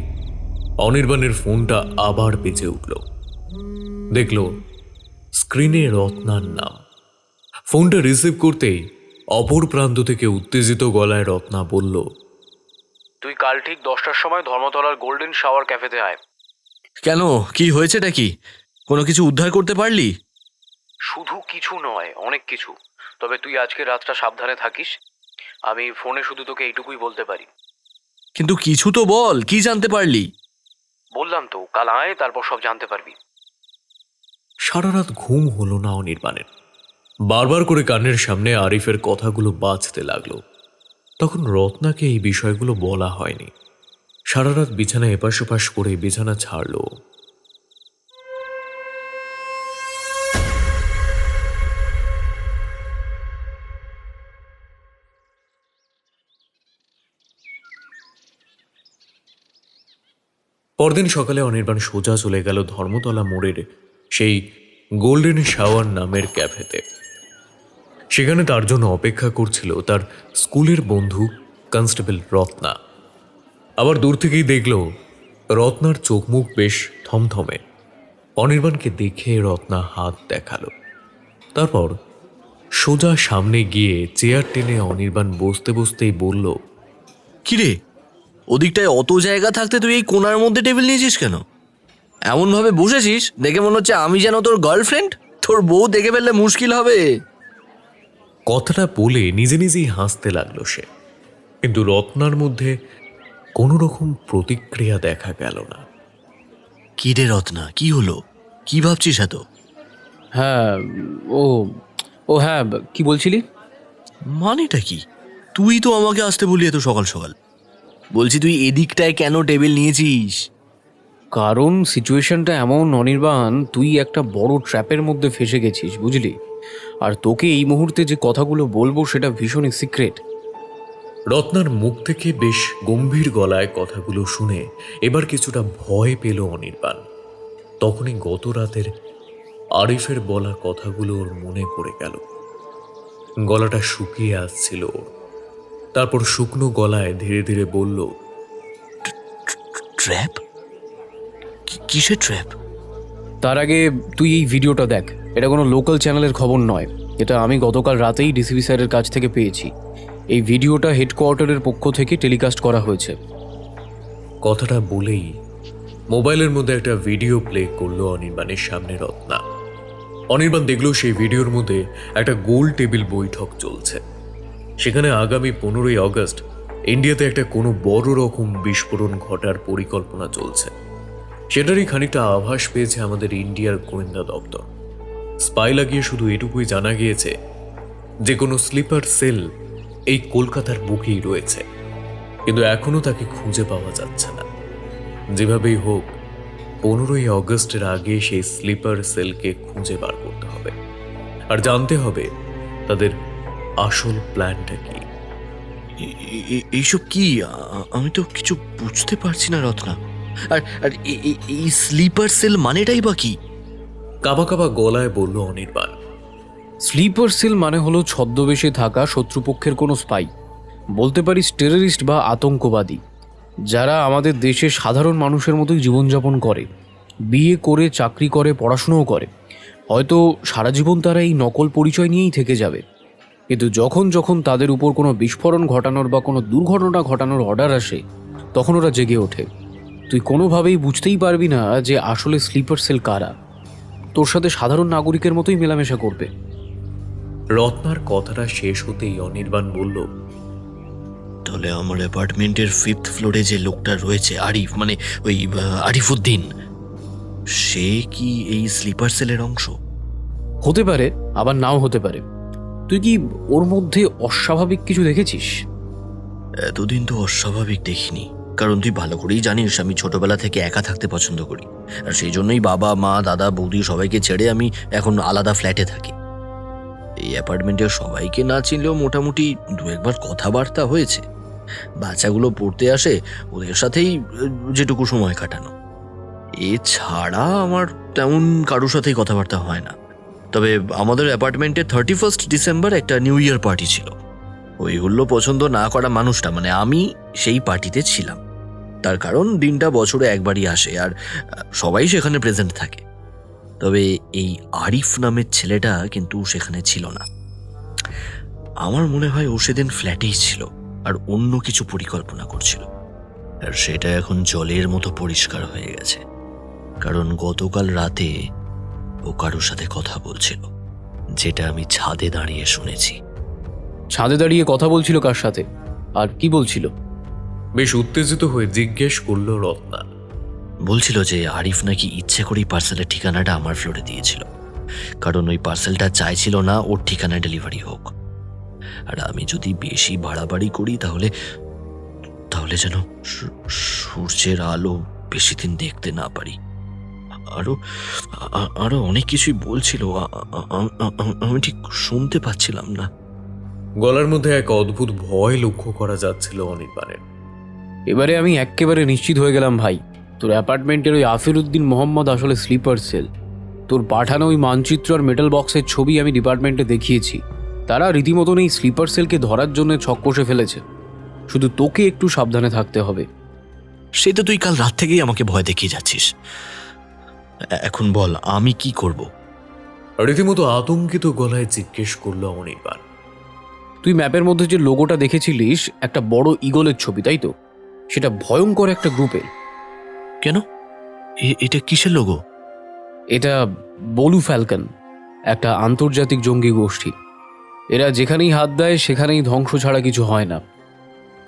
অনির্বাণের ফোনটা আবার বেজে উঠল। দেখল স্ক্রিনে রত্নার নাম। ফোনটা রিসিভ করতেই অপর প্রান্ত থেকে উত্তেজিত গলায় রত্না বলল, তুই কাল ঠিক 10টার সময় ধর্মতলার গোল্ডেন শাওয়ার ক্যাফেতে আয়। কেন, কি হয়েছেটা কি? কোনো কিছু উদ্ধার করতে পারলি? শুধু কিছু নয়, অনেক কিছু। তবে তুই আজকে রাতটা সাবধানে থাকিস। আমি ফোনে শুধু তোকে এইটুকুই বলতে পারি। কিন্তু কিছু তো বল, কি জানতে পারলি? বললাম তো, কাল আয়, তারপর সব জানতে পারবি। সারা রাত ঘুম হলো না অনির্বাণের। বারবার করে কানের সামনে আরিফের কথাগুলো বাজতে লাগলো। তখন রত্নাকে এই বিষয়গুলো বলা হয়নি। সারা রাত বিছানা এপাশ ওপাশ করে বিছানা ছাড়ল। পরদিন সকালে অনির্বাণ সোজা চলে গেল ধর্মতলা মোড়ের সেই গোল্ডেন শাওয়ার নামের ক্যাফেতে। সেখানে তার জন্য অপেক্ষা করছিল তার স্কুলের বন্ধু কনস্টেবল রত্না। আবার দূর থেকেই দেখল রত্নার চোখ মুখ বেশ থমথমে। অনির্বাণকে দেখে রত্না হাত দেখালো। তারপর সোজা সামনে গিয়ে চেয়ার টেনে অনির্বাণ বসতে বসতেই বলল, কিরে, ওদিকটায় অত জায়গা থাকতে তুই এই কোণার মধ্যে টেবিল নিয়েছিস কেন? এমনভাবে বসেছিস দেখে মনে হচ্ছে আমি যেন তোর গার্লফ্রেন্ড। তোর বউ দেখে ফেললে মুশকিল হবে। কথাটা বলে নিজে নিজেই হাসতে লাগলো সে। কিন্তু রত্নার মধ্যে কোনো রকম প্রতিক্রিয়া দেখা গেল না। কি রে রত্না, কি হলো? কি ভাবছিস এত? হ্যাঁ, ও হ্যাঁ, কি বলছিলি? মানেটা কি? তুই তো আমাকে আসতে বলি এত সকাল সকাল। বলছি তুই এদিকটায় কেন টেবিল নিয়েছিস? কারণ সিচুয়েশনটা এমন অনির্বাণ, তুই একটা বড় ট্র্যাপের মধ্যে ফেসে গেছিস, বুঝলি? আর তোকে এই মুহূর্তে যে কথাগুলো বলবো সেটা ভীষণই সিক্রেট। রত্নার মুখ থেকে বেশ গম্ভীর গলায় কথাগুলো শুনে এবার কিছুটা ভয় পেল অনির্বাণ। তখনই গত রাতের আরিফের বলা কথাগুলো ওর মনে পড়ে গেল। গলাটা শুকিয়ে আসছিল ওর। তারপর শুকনো গলায় ধীরে ধীরে বলল, ট্র্যাপ? কিসের ট্র্যাপ? তার আগে তুই এই ভিডিওটা দেখ। এটা কোনো লোকাল চ্যানেলের খবর নয়, এটা আমি গতকাল রাতেই ডিসিপি স্যারের কাছ থেকে পেয়েছি। এই ভিডিওটা হেডকোয়ার্টারের পক্ষ থেকে টেলিকাস্ট করা হয়েছে। কথাটা বলেই মোবাইলের মধ্যে একটা ভিডিও প্লে করলো অনির্বাণের সামনে রত্না। অনির্বাণ দেখলো সেই ভিডিওর মধ্যে একটা গোল টেবিল বৈঠক চলছে। সেখানে আগামী 15ই আগস্ট ইন্ডিয়াতে একটা কোনো বড় রকম বিস্ফোরণ ঘটার পরিকল্পনা চলছে। সেটারই খানিকটা আভাস পেয়েছে আমাদের ইন্ডিয়ার গোয়েন্দা দপ্তর। স্পাই লাগিয়ে শুধু এটুকুই জানা গিয়েছে যে কোনো স্লিপার সেল এই কলকাতার বুকেই রয়েছে, কিন্তু এখনো তাকে খুঁজে পাওয়া যাচ্ছে না। যেভাবেই হোক 15ই আগস্টের আগে সেই স্লিপার সেলকে খুঁজে বার করতে হবে, আর জানতে হবে তাদের আসল প্ল্যানটা কি। এইসব কি? আমি তো কিছু বুঝতে পারছি না রত্না। আর আর এই স্লিপার সেল মানেটাই বা কি? কাবা কাবা গলায় বলল অনির্বাণ। স্লিপার সেল মানে হলো ছদ্মবেশে থাকা শত্রুপক্ষের কোনো স্পাই, বলতে পারিস টেররিস্ট বা আতঙ্কবাদী, যারা আমাদের দেশে সাধারণ মানুষের মতোই জীবনযাপন করে, বিয়ে করে, চাকরি করে, পড়াশুনোও করে। হয়তো সারা জীবন তারা এই নকল পরিচয় নিয়েই থেকে যাবে, কিন্তু যখন যখন তাদের উপর কোনো বিস্ফোরণ ঘটানোর বা কোনো দুর্ঘটনা ঘটানোর অর্ডার আসে, তখন ওরা জেগে ওঠে। তুই কোনোভাবেই বুঝতেই পারবি না যে আসলে স্লিপার সেল কারা। তোর সাথে সাধারণ নাগরিকের মতোই মেলামেশা করবে। রত্নার কথাটা শেষ হতেই অনির্বাণ বলল, তাহলে আমার অ্যাপার্টমেন্টের 5th ফ্লোরে যে লোকটা রয়েছে, আরিফ, মানে ওই আরিফউদ্দিন, সে কি এই স্লিপার সেলের অংশ? হতে পারে, আবার নাও হতে পারে। তুই কি ওর মধ্যে অস্বাভাবিক কিছু দেখেছিস? এতদিন তো অস্বাভাবিক দেখিনি, কারণ তুই ভালো করেই জানিস আমি ছোটবেলা থেকে একা থাকতে পছন্দ করি, আর সেই জন্যই বাবা, মা, দাদা, বৌদি সবাইকে ছেড়ে আমি এখন আলাদা ফ্ল্যাটে থাকি। এই অ্যাপার্টমেন্টের সবাইকে না চিনলেও মোটামুটি 2-1বার কথাবার্তা হয়েছে। বাচ্চাগুলো পড়তে আসে, ওদের সাথেই যেটুকু সময় কাটানো। এছাড়া আমার তেমন কারোর সাথেই কথাবার্তা হয় না। তবে আমাদের অ্যাপার্টমেন্টে 31 ডিসেম্বর একটা নিউ ইয়ার পার্টি ছিল। ওইগুলো পছন্দ না করা মানুষটা, মানে আমি, সেই পার্টিতে ছিলাম। তার কারণ দিনটা বছরে একবারই আসে আর সবাই সেখানে প্রেজেন্ট থাকে। তবে এই আরিফ নামের ছেলেটা কিন্তু সেখানে ছিল না। আমার মনে হয় ও সেদিন ফ্ল্যাটেই ছিল আর অন্য কিছু পরিকল্পনা করছিল, আর সেটা এখন জলের মতো পরিষ্কার হয়ে গেছে। কারণ গতকাল রাতে ও কারোর সাথে কথা বলছিল, যেটা আমি ছাদে দাঁড়িয়ে শুনেছি। ছাদে দাঁড়িয়ে কথা বলছিল কার সাথে, আর কি বলছিল? বেশ উত্তেজিত হয়ে জিজ্ঞেস করলো রত্না। বলছিল যে আরিফ নাকি ইচ্ছে করেই পার্সেলের ঠিকানাটা আমার ফ্লোরে দিয়েছিল, কারণ ওই পার্সেলটা চাইছিল না ওর ঠিকানায় ডেলিভারি হোক। আর আমি যদি বেশি বাড়াবাড়ি করি তাহলে তাহলে যেন সূর্যের আলো বেশি দিন দেখতে না পারি। আরো আরো অনেক কিছুই বলছিল, আমি ঠিক শুনতে পাচ্ছিলাম না। গলার মধ্যে এক অদ্ভুত ভয় লক্ষ্য করা যাচ্ছিল অনির্বাণের। এবারে আমি একেবারে নিশ্চিত হয়ে গেলাম ভাই, তোর অ্যাপার্টমেন্টের ওই আফিরউদ্দিন মোহাম্মদ আসলে স্লিপার সেল। তোর পাঠানো ওই মানচিত্র আর মেটাল বক্সের ছবি আমি ডিপার্টমেন্টে দেখিয়েছি। তারা রীতিমতন এই স্লিপার সেলকে ধরার জন্য ছক কষে ফেলেছে। শুধু তোকে একটু সাবধানে থাকতে হবে। সে তো তুই কাল রাত থেকেই আমাকে ভয় দেখিয়ে যাচ্ছিস। এখন বল আমি কি করব? রীতিমতো আতঙ্কিত গলায় জিজ্ঞেস করলো অনির্বাণ। তুই ম্যাপের মধ্যে যে লোগোটা দেখেছিলিস, একটা বড় ঈগলের ছবি, তাই তো? সেটা ভয়ঙ্কর একটা গ্রুপের। কেন? এটা কিসের লোগো? এটা বলু ফ্যালকন, একটা আন্তর্জাতিক জঙ্গি গোষ্ঠী। এরা যেখানেই হাত দেয় সেখানেই ধ্বংস ছাড়া কিছু হয় না।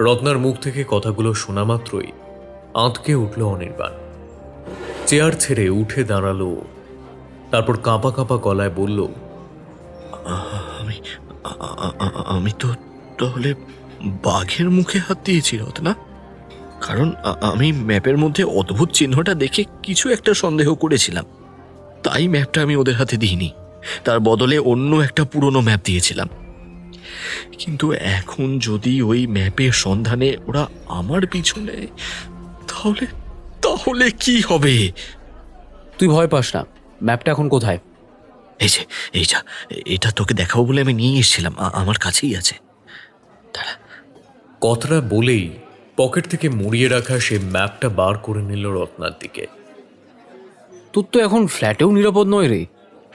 রত্নার মুখ থেকে কথাগুলো শোনা মাত্রই আঁতকে উঠল অনির্বাণ। চেয়ার ছেড়ে উঠে দাঁড়ালো, তারপর কাঁপা কাঁপা গলায় বলল, আমি তো তাহলে বাঘের মুখে হাত দিয়েছি না? কারণ আমি ম্যাপের মধ্যে অদ্ভুত চিহ্নটা দেখে কিছু একটা সন্দেহ করেছিলাম, তাই ম্যাপটা আমি ওদের হাতে দিইনি। তার বদলে অন্য একটা পুরনো ম্যাপ দিয়েছিলাম। কিন্তু এখন যদি ওই ম্যাপের সন্ধানে ওরা আমার পিছনে, তাহলে তাহলে কি হবে? তুই ভয় পাস না, ম্যাপটা এখন কোথায়? এইটা এটা তোকে দেখাবো বলে আমি নিয়ে এসেছিলাম, আমার কাছেই আছে। দাঁড়া। কথাটা বলেই পকেট থেকে মুড়িয়ে রাখা সে ম্যাপটা বার করে নিল রত্নার দিকে। তোর তো এখন ফ্ল্যাটেও নিরাপদ নয় রে,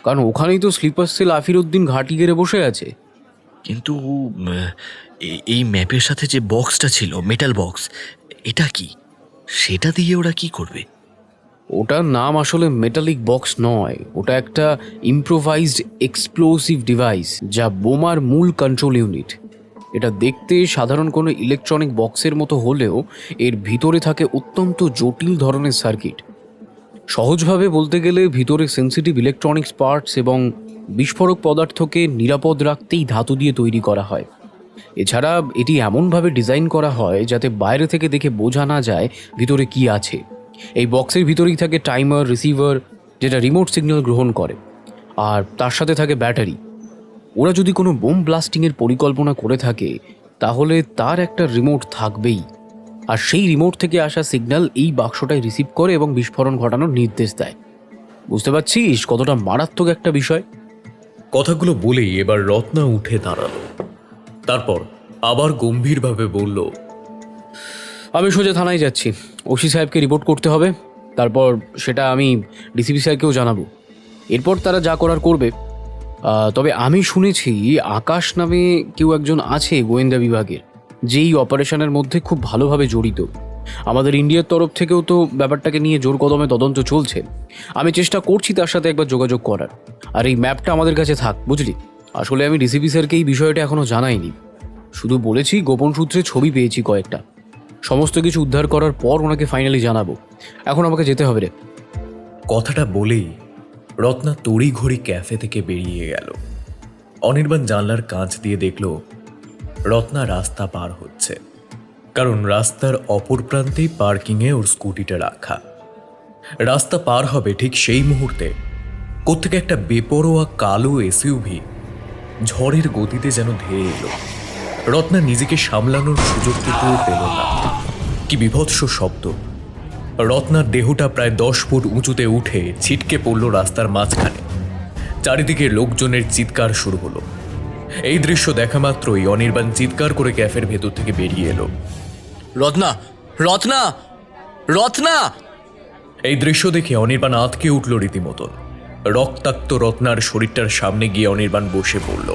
কারণ ওখানেই তো স্লিপার সেল আফিরউদ্দিন ঘাঁটি গেড়ে বসে আছে। কিন্তু এই ম্যাপের সাথে যে বক্সটা ছিল, মেটাল বক্স, এটা কি? সেটা দিয়ে ওরা কি করবে? ওটার নাম আসলে মেটালিক বক্স নয়, ওটা একটা ইম্প্রোভাইজড এক্সপ্লোসিভ ডিভাইস, যা বোমার মূল কন্ট্রোল ইউনিট। এটা দেখতে সাধারণ কোনো ইলেকট্রনিক বক্সের মতো হলেও এর ভিতরে থাকে অত্যন্ত জটিল ধরনের সার্কিট। সহজভাবে বলতে গেলে ভিতরে সেন্সিটিভ ইলেকট্রনিক্স পার্টস এবং বিস্ফোরক পদার্থকে নিরাপদ রাখতেই ধাতু দিয়ে তৈরি করা হয়। এছাড়া এটি এমনভাবে ডিজাইন করা হয় যাতে বাইরে থেকে দেখে বোঝা না যায় ভিতরে কি আছে। এই বক্সের ভিতরেই থাকে টাইমার, রিসিভার, যেটা রিমোট সিগন্যাল গ্রহণ করে, আর তার সাথে থাকে ব্যাটারি। ওরা যদি কোনো বোম ব্লাস্টিংয়ের পরিকল্পনা করে থাকে তাহলে তার একটা রিমোট থাকবেই, আর সেই রিমোট থেকে আসা সিগন্যাল এই বাক্সটাই রিসিভ করে এবং বিস্ফোরণ ঘটানোর নির্দেশ দেয়। বুঝতে পারছিস কতটা মারাত্মক একটা বিষয়? কথাগুলো বলেই এবার রত্না উঠে দাঁড়ালো। তারপর আবার গম্ভীরভাবে বলল, আমি সোজা থানায় যাচ্ছি, ওসি সাহেবকে রিপোর্ট করতে হবে, তারপর সেটা আমি ডিসিপি স্যারকেও জানাবো। এরপর তারা যা করার করবে। তবে আমি শুনেছি আকাশ নামে কেউ একজন আছে গোয়েন্দা বিভাগের, যেই অপারেশনের মধ্যে খুব ভালোভাবে জড়িত। আমাদের ইন্ডিয়ার তরফ থেকেও তো ব্যাপারটাকে নিয়ে জোর কদমে তদন্ত চলছে। আমি চেষ্টা করছি তার সাথে একবার যোগাযোগ করার। আর এই ম্যাপটা আমাদের কাছে থাক, বুঝলি? আসলে আমি ডিসিপি স্যারকে এই বিষয়টা এখনও জানাইনি, শুধু বলেছি গোপন সূত্রে ছবি পেয়েছি কয়েকটা। সমস্ত কিছু উদ্ধার করার পর ওনাকে ফাইনালি জানাবো। এখন আমাকে যেতে হবে রে। কথাটা বলেই রত্না তড়িঘড়ি ক্যাফে থেকে বেরিয়ে গেল। অনির্বাণ জানলার কাঁচ দিয়ে দেখল রত্না রাস্তা পার হচ্ছে, কারণ রাস্তার অপর প্রান্তেই পার্কিংয়ে ওর স্কুটিটা রাখা। রাস্তা পার হবে ঠিক সেই মুহূর্তে কোত্থেকে একটা বেপরোয়া কালো এসইউভি ঝড়ের গতিতে যেন ধেয়ে এলো। রত্না নিজেকে সামলানোর সুযোগটুকুও পেল না। কি বিভৎস শব্দ! রত্নার দেহটা প্রায় 10 ফুট উঁচুতে উঠে ছিটকে পড়ল রাস্তার মাঝখানে। চারিদিকে লোকজনের চিৎকার শুরু হলো। এই দৃশ্য দেখা মাত্রই অনির্বাণ চিৎকার করে ক্যাফের ভেতর থেকে বেরিয়ে এলো। রত্না, রত্না, রত্না! এই দৃশ্য দেখে অনির্বাণ আঁতকে উঠল রীতিমতন। রক্তাক্ত রত্নার শরীরটার সামনে গিয়ে অনির্বাণ বসে পড়ল।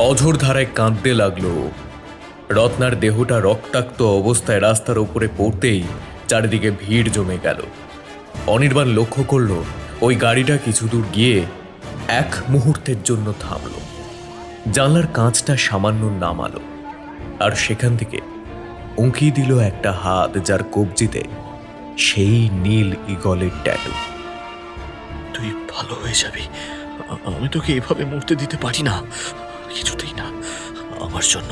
অঝোর ধারায় কাঁদতে লাগলো। রত্নার দেহটা রক্তাক্ত অবস্থায় রাস্তার উপরে পড়তেই চারিদিকে ভিড় জমে গেল। অনির্বাণ লক্ষ্য করল ওই গাড়িটা কিছু দূর গিয়ে এক মুহূর্তের জন্য থামল। জানলার কাঁচটা সামান্য নামালো, আর সেখান থেকে উঁকি দিল একটা হাত, যার কবজিতে সেই নীল ঈগলের ট্যাটু। তুই ভালো হয়ে যাবি। আমি তোকে এভাবে মরতে দিতে পারি না, কিছুতেই না। আমার জন্য,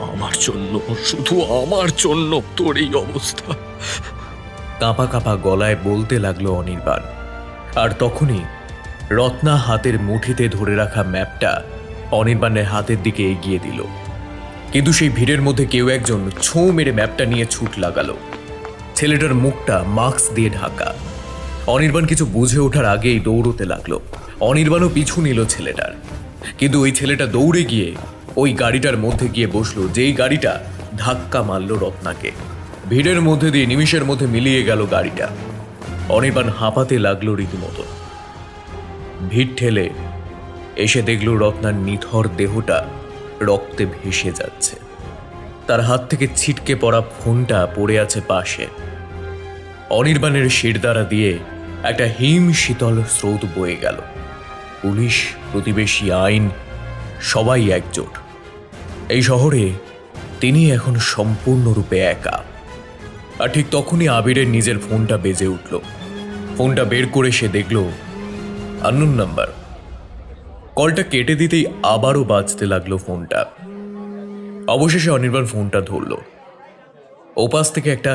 আমার জন্য, শুধু আমার জন্য তোর এই অবস্থা। কাঁপা কাঁপা গলায় বলতে লাগলো অনির্বাণ। আর তখনই রত্না হাতের মুঠিতে ধরে রাখা ম্যাপটা অনির্বাণের হাতের দিকে এগিয়ে দিল। কিন্তু সেই ভিড়ের মধ্যে কেউ একজন ছোঁ মেরে ম্যাপটা নিয়ে ছুট লাগালো। ছেলেটার মুখটা মাস্ক দিয়ে ঢাকা। অনির্বাণ কিছু বুঝে ওঠার আগেই দৌড়তে লাগলো। অনির্বাণও পিছু নিল ছেলেটার, কিন্তু ওই ছেলেটা দৌড়ে গিয়ে ওই গাড়িটার মধ্যে গিয়ে বসলো, যেই গাড়িটা ধাক্কা মারল রত্নাকে। ভিড়ের মধ্যে দিয়ে নিমিষের মধ্যে মিলিয়ে গেল গাড়িটা। অনির্বাণ হাঁপাতে লাগলো রীতিমতো। ভিড় ঠেলে এসে দেখল রত্নার নিথর দেহটা রক্তে ভেসে যাচ্ছে। তার হাত থেকে ছিটকে পড়া ফোনটা পড়ে আছে পাশে। অনির্বাণের শিরদাঁড়া দিয়ে একটা হিম শীতল স্রোত বয়ে গেল। পুলিশ, প্রতিবেশী, আইন সবাই একজোট। এই শহরে তিনি এখন সম্পূর্ণরূপে একা। আর ঠিক তখনই আবিরের নিজের ফোনটা বেজে উঠল। ফোনটা বের করে সে দেখল আননোন নাম্বার। কলটা কেটে দিতেই আবারও বাজতে লাগলো ফোনটা। অবশেষে অনির্বাণ ফোনটা ধরল। ওপাশ থেকে একটা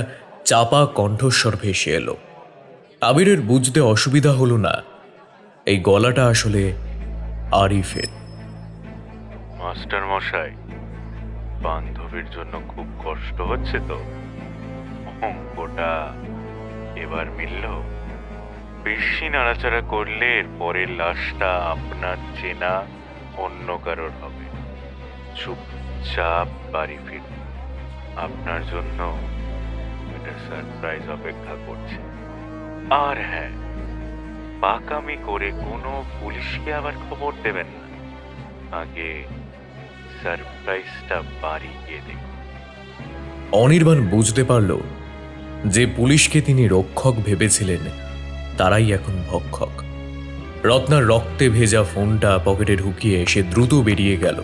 চাপা কণ্ঠস্বর ভেসে এলো। আবিরের বুঝতে অসুবিধা হলো না এই গলাটা আসলে আরিফের। মাস্টার মশাই, বান্ধবীর জন্য খুব কষ্ট হচ্ছে তো? অঙ্কটা এবার মিলল? বেশি নাড়াচাড়া করলে এর পরের লাশটা আপনার চেনা অন্য কারোর হবে। চুপচাপ বাড়ি ফিরুন, আপনার জন্য একটা সারপ্রাইজ অপেক্ষা করছে। আর হ্যাঁ, পাকামি করে কোনো পুলিশকে আবার খবর দেবেন না। আগে সারপ্রাইজটা বাড়ি গিয়ে দেখুন। অনির্বাণ বুঝতে পারল যে পুলিশকে তিনি রক্ষক ভেবেছিলেন তারাই এখন ভক্ষক। রত্নার রক্তে ভেজা ফোনটা পকেটে ঢুকিয়ে সে দ্রুত বেরিয়ে গেল।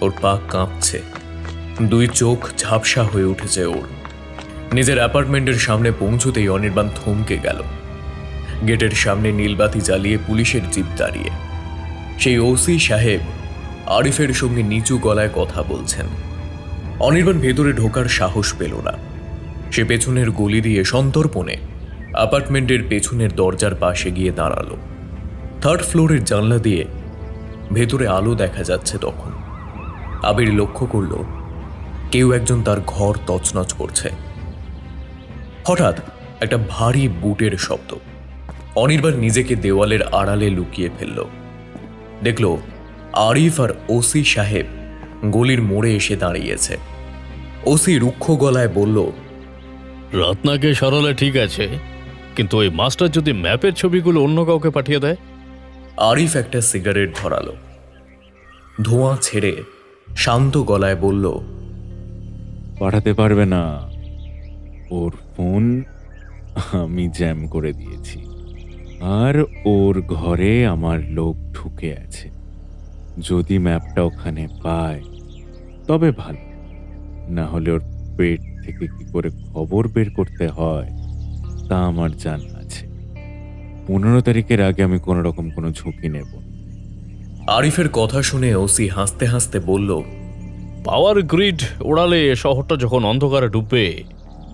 ওর পা কাঁপছে, দুই চোখ ঝাপসা হয়ে উঠেছে ওর। নিজের অ্যাপার্টমেন্টের সামনে পৌঁছতেই অনির্বাণ থমকে গেল। গেটের সামনে নীলবাতি জ্বালিয়ে পুলিশের জিপ দাঁড়িয়ে। সেই ওসি সাহেব আরিফের সঙ্গে নিচু গলায় কথা বলছেন। অনির্বাণ ভেতরে ঢোকার সাহস পেল না। সে পেছনের গলি দিয়ে সন্তর্পণে অ্যাপার্টমেন্টের পেছনের দরজার পাশে গিয়ে দাঁড়ালো। 3rd ফ্লোরের জানলা দিয়ে ভেতরে আলো দেখা যাচ্ছে তখন। আবির লক্ষ্য করল কেউ একজন তার ঘর তছনছ করছে। হঠাৎ একটা ভারী বুটের শব্দ। অনির্বাণ নিজেকে দেওয়ালের আড়ালে লুকিয়ে ফেলল। দেখল আরিফ আর ওসি সাহেব গলির মোড়ে এসে দাঁড়িয়েছে। ওসি রুক্ষ গলায় বলল, রত্নাকে সরলে ঠিক আছে, কিন্তু ওই মাস্টার যদি ম্যাপের ছবিগুলো অন্য কাউকে পাঠিয়ে দেয়? আরিফ একটা সিগারেট ধরালো, ধোঁয়া ছেড়ে শান্ত গলায় বলল, পাঠাতে পারবে না। ওর ফোন আমি জ্যাম করে দিয়েছি, আর ওর ঘরে আমার লোক ঢুকে আছে। যদি ম্যাপটা ওখানে পায় তবে ভালো, না হলে ওর পেট থেকে কি করে খবর বের করতে হয় তা আমার জানা আছে। 15 তারিখের আগে আমি কোনো রকম কোনো ঝুঁকি নেব না। আরিফের কথা শুনে ওসি হাসতে হাসতে বলল, পাওয়ার গ্রিড ওড়ালে শহরটা যখন অন্ধকারে ডুববে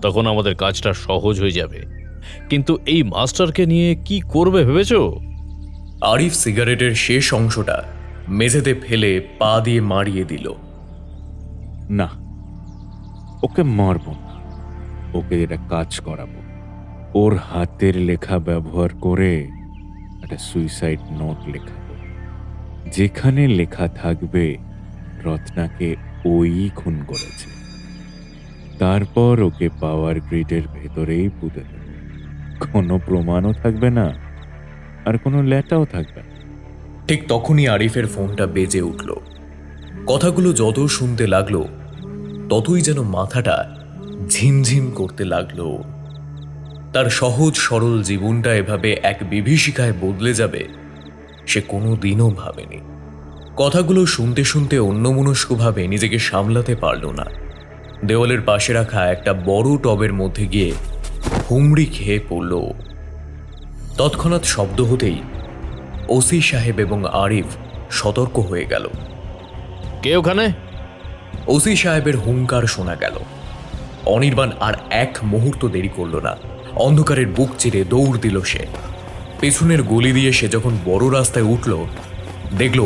তখন আমাদের কাজটা সহজ হয়ে যাবে, কিন্তু এই মাস্টারকে নিয়ে কি করবে ভেবেছো? আরিফ সিগারেটের শেষ অংশটা মেঝেতে ফেলে পা দিয়ে মারিয়ে দিল। না, ওকে মারব না, ওকে এটা কাজ করাবো। ওর হাতের লেখা ব্যবহার করে একটা সুইসাইড নোট লেখাবো, যেখানে লেখা থাকবে রত্নাকে ওই খুন করেছে। তারপর ওকে পাওয়ার গ্রিডের ভেতরেই পুঁতে দেব। কোনো প্রমাণও থাকবে না, আর কোনো লেটাও থাকবে না। ঠিক তখনই আরিফের ফোনটা বেজে উঠল। কথাগুলো যত শুনতে লাগলো ততই যেন মাথাটা ঝিমঝিম করতে লাগলো। তার সহজ সরল জীবনটা এভাবে এক বিভীষিকায় বদলে যাবে সে কোনো দিনও ভাবেনি। কথাগুলো শুনতে শুনতে অন্যমনস্কভাবে নিজেকে সামলাতে পারল না। দেওয়ালের পাশে রাখা একটা বড় টবের মধ্যে গিয়ে হুমড়ি খেয়ে পড়ল। তৎক্ষণাৎ শব্দ হতেই ওসি সাহেব এবং আরিফ সতর্ক হয়ে গেল। কে ওখানে? ওসি সাহেবের হুঙ্কার শোনা গেল। অনির্বাণ আর এক মুহূর্ত দেরি করল না। অন্ধকারের বুক চিরে দৌড় দিল সে। পেছনের গলি দিয়ে সে যখন বড় রাস্তায় উঠল, দেখল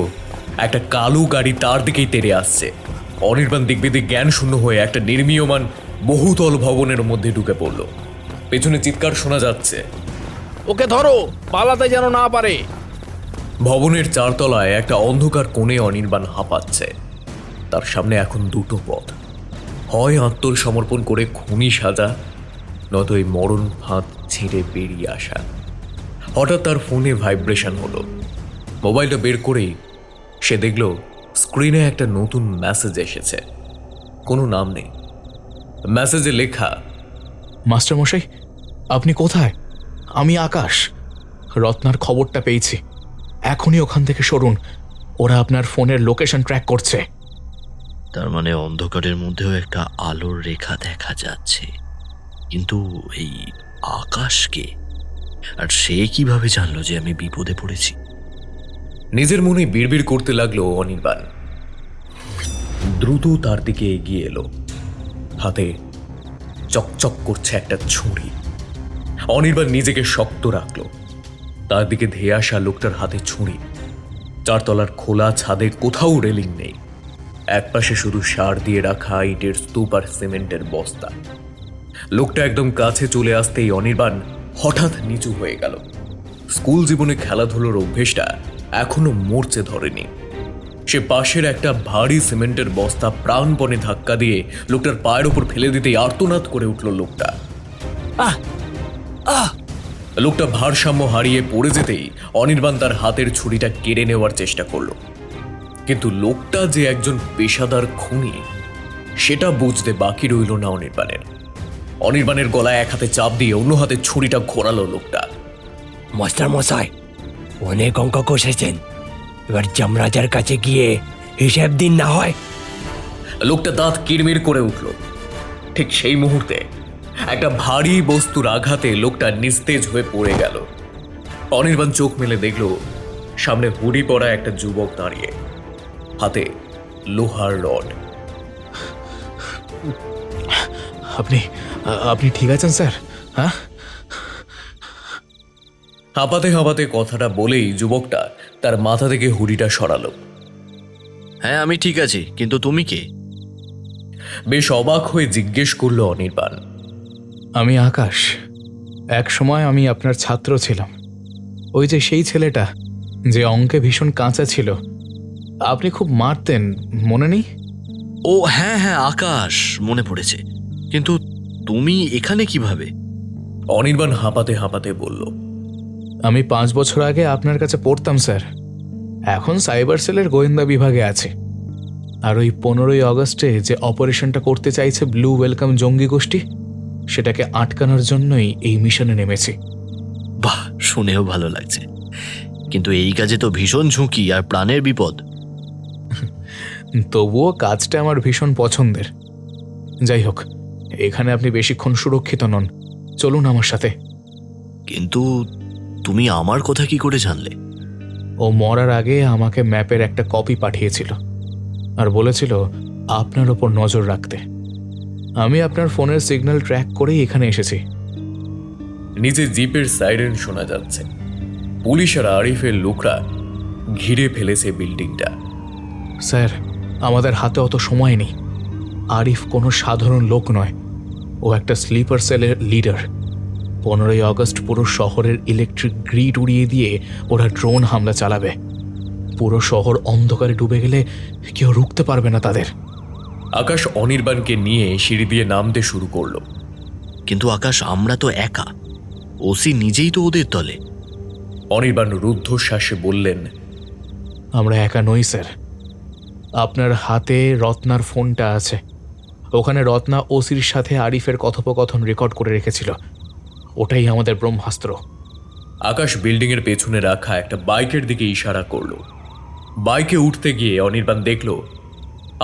একটা কালো গাড়ি তার দিকেই তেড়ে আসছে। অনির্বাণ দিকবিদিক জ্ঞান শূন্য হয়ে একটা নির্মীয়মান বহুতল ভবনের মধ্যে ঢুকে পড়ল। পেছনে চিৎকার শোনা যাচ্ছে, ওকে ধরো, পালাতে যেন না পারে। ভবনের 4 তলায় একটা অন্ধকার কোণে অনির্বাণ হাঁপাচ্ছে। তার সামনে এখন দুটো পথ, হয় আত্মসমর্পণ করে খুনি সাজা, নয়তো এই মরণ ফাঁদ ছিঁড়ে বেরিয়ে আসা। হঠাৎ তার ফোনে ভাইব্রেশন হলো। মোবাইলটা বের করেই সে দেখল স্ক্রিনে একটা নতুন মেসেজ এসেছে। কোনো নাম নেই। মেসেজে লেখা, মাস্টারমশাই, আপনি কোথায়? আমি আকাশ। রত্নার খবরটা পেয়েছি, এখনই ওখান থেকে সরুন। ওরা আপনার ফোনের লোকেশন ট্র্যাক করছে। তার মানে অন্ধকারের মধ্যেও একটা আলোর রেখা দেখা যাচ্ছে, কিন্তু এই আকাশকে, আর সে কিভাবে জানলো যে আমি বিপদে পড়েছি? নিজের মনে বিড়বিড় করতে লাগলো অনির্বাণ। দ্রুত তার দিকে এগিয়ে এলো। হাতে চকচক করছে একটা ছুরি। অনির্বাণ নিজেকে শক্ত রাখল। তার দিকে ধেয়ে আসা লোকটার হাতে ছুরি। 4 তলার খোলা ছাদে কোথাও রেলিং নেই। একপাশে শুধু সার দিয়ে রাখা ইটের স্তূপ আর সিমেন্টের বস্তা। লোকটা একদম কাছে চলে আসতেই অনির্বাণ হঠাৎ নিচু হয়ে গেল। স্কুল জীবনে খেলাধুলোর অভ্যেসটা এখনো মরচে ধরেনি। সে পাশের একটা ভারী সিমেন্টের বস্তা প্রাণপণে ধাক্কা দিয়ে লোকটার পায়ের উপর ফেলে দিতেই আর্তনাদ করে উঠল লোকটা। লোকটা ভারসাম্য হারিয়ে পড়ে যেতেই অনির্বাণ তার হাতের ছুরিটা কেড়ে নেওয়ার চেষ্টা করল। কিন্তু লোকটা যে একজন পেশাদার খুনি সেটা বুঝতে বাকি রইল না অনির্বাণের। অনির্বাণের গলায় এক হাতে চাপ দিয়ে অন্য হাতে ছুরিটা ঘোরালো লোকটা। মাস্টার মশাই, অনেক অঙ্ক কষেছেন, এবার যমরাজার কাছে গিয়ে হিসেব দিন না হয়। লোকটা দাঁত কিরমির করে উঠল। ঠিক সেই মুহূর্তে একটা ভারী বস্তুর আঘাতে লোকটা নিস্তেজ হয়ে পড়ে গেল। অনির্বাণ চোখ মেলে দেখল সামনে হুডি পরা একটা যুবক দাঁড়িয়ে, হাতে লোহার রড। আপনি আপনি ঠিক আছেন স্যার? হ্যাঁ, হাঁপাতে হাঁপাতে কথাটা বলেই যুবকটা তার মাথা থেকে হুডিটা সরালো। হ্যাঁ, আমি ঠিক আছি, কিন্তু তুমি কে? বেশ অবাক হয়ে জিজ্ঞেস করলো অনির্বাণ। আমি আকাশ। এক সময় আমি আপনার ছাত্র ছিলাম। ওই যে সেই ছেলেটা যে অঙ্কে ভীষণ কাঁচা ছিল, আপনি খুব মারতেন, মনে নেই? ও হ্যাঁ হ্যাঁ, আকাশ, মনে পড়েছে। কিন্তু তুমি এখানে কিভাবে? অনির্বাণ হাঁপাতে হাঁপাতে বলল, আমি 5 বছর আগে আপনার কাছে পড়তাম স্যার। এখন সাইবার সেলের গোয়েন্দা বিভাগে আছে। আর ওই 15ই আগস্টে যে অপারেশনটা করতে চাইছে ব্লু ওয়েলকাম জঙ্গি গোষ্ঠী, সেটাকে আটকানোর জন্যই এই মিশনে নেমেছি। বাহ, শুনেও ভালো লাগছে। কিন্তু এই কাজে তো ভীষণ ঝুঁকি আর প্রাণের বিপদ। তবুও কাজটা আমার ভীষণ পছন্দের। যাই হোক, এখানে আপনি বেশিক্ষণ সুরক্ষিত নন, চলুন আমার সাথে। কিন্তু তুমি আমার কথা কি করে জানলে? ও মরার আগে আমাকে ম্যাপের একটা কপি পাঠিয়েছিল আর বলেছিল আপনার ওপর নজর রাখতে। আমি আপনার ফোনের সিগন্যাল ট্র্যাক করেই এখানে এসেছি। নিচে জিপের সাইরেন শোনা যাচ্ছে। পুলিশ আর আরিফের লোকরা ঘিরে ফেলেছে বিল্ডিংটা। স্যার, আমাদের হাতে অত সময় নেই। আরিফ কোনো সাধারণ লোক নয়, ও একটা স্লিপার সেলের লিডার। 15ই আগস্ট পুরো শহরের ইলেকট্রিক গ্রিড উড়িয়ে দিয়ে ওরা ড্রোন হামলা চালাবে। পুরো শহর অন্ধকারে ডুবে গেলে কেউ রুখতে পারবে না তাদের। আকাশ অনির্বাণকে নিয়ে সিঁড়ি দিয়ে নামতে শুরু করলো। কিন্তু আকাশ, আমরা তো একা। ওসি নিজেই তো ওদের দলে। অনির্বাণ রুদ্ধশ্বাসে বললেন, আমরা একা নই স্যার। আপনার হাতে রত্নার ফোনটা আছে। ওখানে রত্না ওসির সাথে আরিফের কথোপকথন রেকর্ড করে রেখেছিল। ওটাই আমাদের ব্রহ্মাস্ত্র। আকাশ বিল্ডিংয়ের পেছনে রাখা একটা বাইকের দিকে ইশারা করলো। বাইকে উঠতে গিয়ে অনির্বাণ দেখল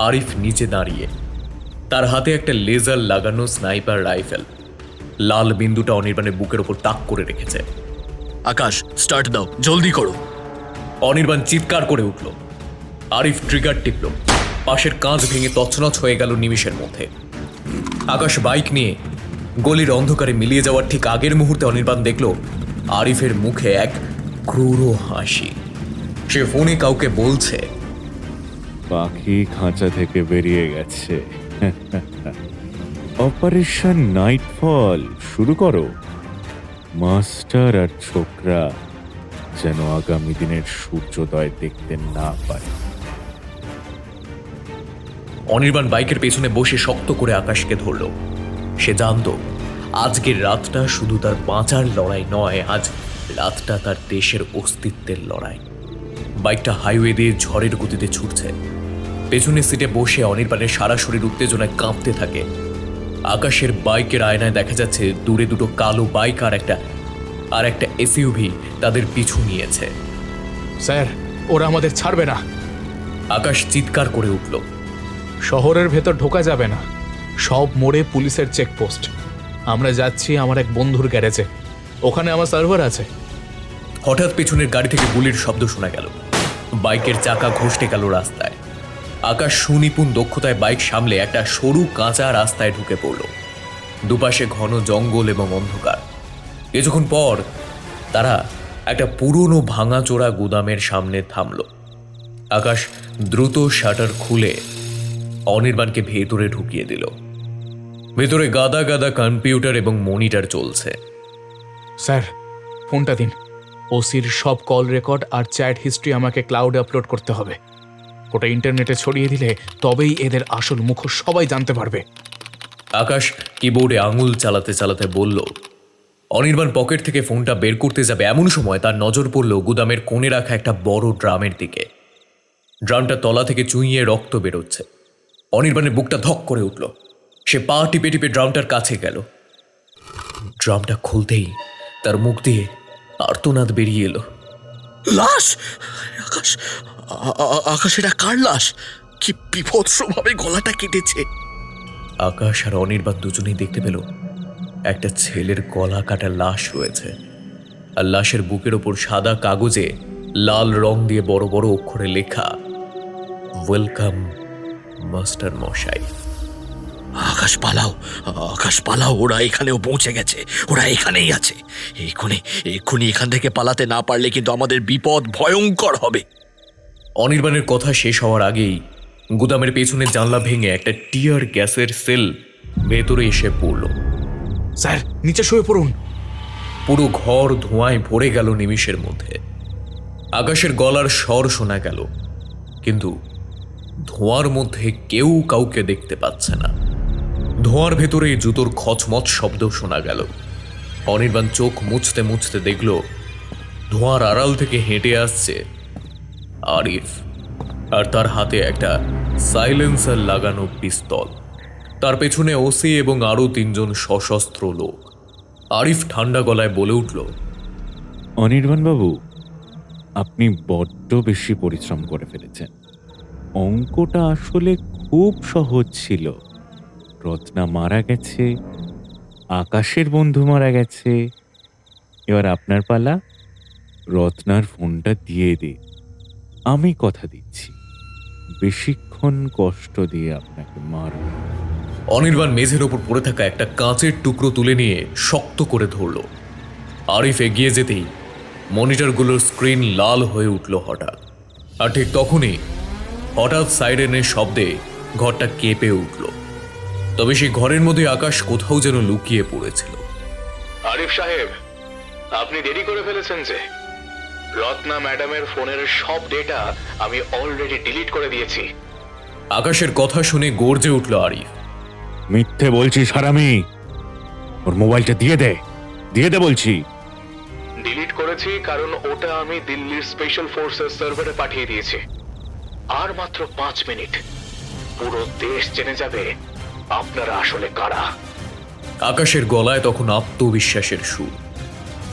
আরিফ নিচে দাঁড়িয়ে, তার হাতে একটা লেজার লাগানো স্নাইপার রাইফেল। লাল বিন্দুটা অনির্বাণের বুকের ওপর তাক করে রেখেছে। আকাশ, স্টার্ট দাও, জলদি করো। অনির্বাণ চিৎকার করে উঠল। আরিফ ট্রিগার টিপল। পাশের কাঁচ ভেঙে তছনছ হয়ে গেল নিমিষের মধ্যে। আকাশ বাইক নিয়ে গলির অন্ধকারে মিলিয়ে যাওয়ার ঠিক আগের মুহূর্তে অনির্বাণ দেখল আরিফের মুখে এক ক্রূর হাসি। সে ফোনে কাউকে বলছে, পাখি খাঁচা থেকে বেরিয়ে গেছে। অপারেশন নাইটফল শুরু করো। মাস্টার আর ছোকরা যেন আগামী দিনের সূর্যোদয় দেখতে না পায়। অনির্বাণ বাইকের পেছনে বসে শক্ত করে আকাশকে ধরল। সে জানত আজকের রাতটা শুধু তার বাঁচার লড়াই নয়, আজ রাতটা তার দেশের অস্তিত্বের লড়াই। বাইকটা হাইওয়ে দিয়ে ঝড়ের গতিতে ছুটছে। পেছনের সিটে বসে অনির্বাণের সারা শরীর উত্তেজনায় কাঁপতে থাকে। আকাশের বাইকের আয়নায় দেখা যাচ্ছে দূরে দুটো কালো বাইক আর একটা এসইউভি তাদের পিছু নিয়েছে। স্যার, ওরা আমাদের ছাড়বে না। আকাশ চিৎকার করে উঠল। শহরের ভেতর ঢোকা যাবে না। সব মোড়ে পুলিশের চেকপোস্ট। আমরা যাচ্ছি আমার এক বন্ধুর গ্যারেজে, ওখানে আমার সার্ভার আছে। হঠাৎ পেছনের গাড়ি থেকে গুলির শব্দ শোনা গেল। বাইকের চাকা ঘষতে গেল রাস্তায়। আকাশ সুনিপুণ দক্ষতায় বাইক সামলে একটা সরু কাঁচা রাস্তায় ঢুকে পড়ল। দুপাশে ঘন জঙ্গল এবং অন্ধকার। কিছুক্ষণ পর তারা একটা পুরনো ভাঙাচোরা গুদামের সামনে থামল। আকাশ দ্রুত শাটার খুলে অনির্বাণকে ভেতরে ঢুকিয়ে দিল। ভেতরে গাদা গাদা কম্পিউটার এবং মনিটর চলছে। স্যার, ফোনটা দিন। ওসির সব কল রেকর্ড আর চ্যাট হিস্ট্রি আমাকে ক্লাউডে আপলোড করতে হবে। ওটা ইন্টারনেটে ছড়িয়ে দিলে তবেই এদের আসল মুখোশ সবাই জানতে পারবে। আকাশ কিবোর্ডে আঙুল চালাতে চালাতে বলল। অনির্বাণ পকেট থেকে ফোনটা বের করতে যাবে এমন সময় তার নজর পড়ল গুদামের কোণে রাখা একটা বড় ড্রামের দিকে। ড্রামটা তলা থেকে চুইয়ে রক্ত বেরোচ্ছে। অনির্বাণের বুকটা ধক করে উঠল। সে পা টিপে টিপে ড্রামটার কাছে গেল। ড্রামটা খুলতেই তার মুখ দিয়ে আর্তনাদ বেরিয়ে এলো। লাশ! আকাশ, আকাশ, এটা কার লাশ? কি বিভৎসভাবে গলাটা কেটেছে! আকাশ আর অনির্বাণ দুজনেই দেখতে পেল একটা ছেলের গলা কাটা লাশ রয়েছে, আর লাশের বুকের ওপর সাদা কাগজে লাল রং দিয়ে বড় বড় অক্ষরে লেখা, ওয়েলকাম মাস্টার মশাই। আকাশ পালাও, আকাশ পালাও, ওরা এখানেও পৌঁছে গেছে, ওরা এখানেই আছে। এক্ষুনি এখান থেকে পালাতে না পারলে কিন্তু আমাদের বিপদ ভয়ঙ্কর হবে। অনির্বাণের কথা শেষ হওয়ার আগেই গুদামের পেছনে জানলা ভেঙে একটা টিয়ার গ্যাসের সেল ভেতরে এসে পড়ল। স্যার, নিচে শুয়ে পড়ুন। পুরো ঘর ধোঁয়ায় ভরে গেল নিমিষের মধ্যে। আকাশের গলার স্বর শোনা গেল, কিন্তু ধোঁয়ার মধ্যে কেউ কাউকে দেখতে পাচ্ছে না। ধোঁয়ার ভেতরে জুতোর খচমচ শব্দ শোনা গেল। অনির্বাণ চোখ মুছতে মুছতে দেখল ধোঁয়ার আড়াল থেকে হেঁটে আসছে আরিফ, আর তার হাতে একটা সাইলেন্সার লাগানো পিস্তল। তার পেছনে ওসি এবং আরো 3 জন সশস্ত্র লোক। আরিফ ঠান্ডা গলায় বলে উঠল, অনির্বাণবাবু, আপনি বড্ড বেশি পরিশ্রম করে ফেলেছেন। অঙ্কটা আসলে খুব সহজ ছিল। রত্না মারা গেছে, আকাশের বন্ধু মারা গেছে, এবার আপনার পালা। রত্নার ফোনটা দিয়ে দিন। আমি কথা দিচ্ছি, বেশিক্ষণ কষ্ট দিয়ে আপনাকে মারব। অনির্বাণ মেঝের ওপর পড়ে থাকা একটা কাঁচের টুকরো তুলে নিয়ে শক্ত করে ধরল। আরিফ এগিয়ে যেতেই মনিটরগুলোর স্ক্রিন লাল হয়ে উঠল হঠাৎ, আর ঠিক তখনই হঠাৎ সাইরেনের শব্দে ঘরটা কেঁপে উঠল। তবে সেই ঘরের মধ্যে আকাশ কোথাও যেন লুকিয়ে পড়েছিল। আরিফ সাহেব, আপনি দেরি করে ফেলেছেন যে। রত্না ম্যাডামের ফোনের সব ডেটা আমি অলরেডি ডিলিট করে দিয়েছি। আকাশের কথা শুনে গর্জে উঠল আরিফ। মিথ্যে বলছিস হারামি! ওর মোবাইলটা দিয়ে দে, দিয়ে দে বলছি। ডিলিট করেছি কারণ ওটা আমি দিল্লির স্পেশাল ফোর্সেস সার্ভারে পাঠিয়ে দিয়েছি। আর মাত্র 5 মিনিট পুরো দেশ জেনে যাবে আপনারা আসলে কারা। আকাশের গলায় তখন আত্মবিশ্বাসের সুর।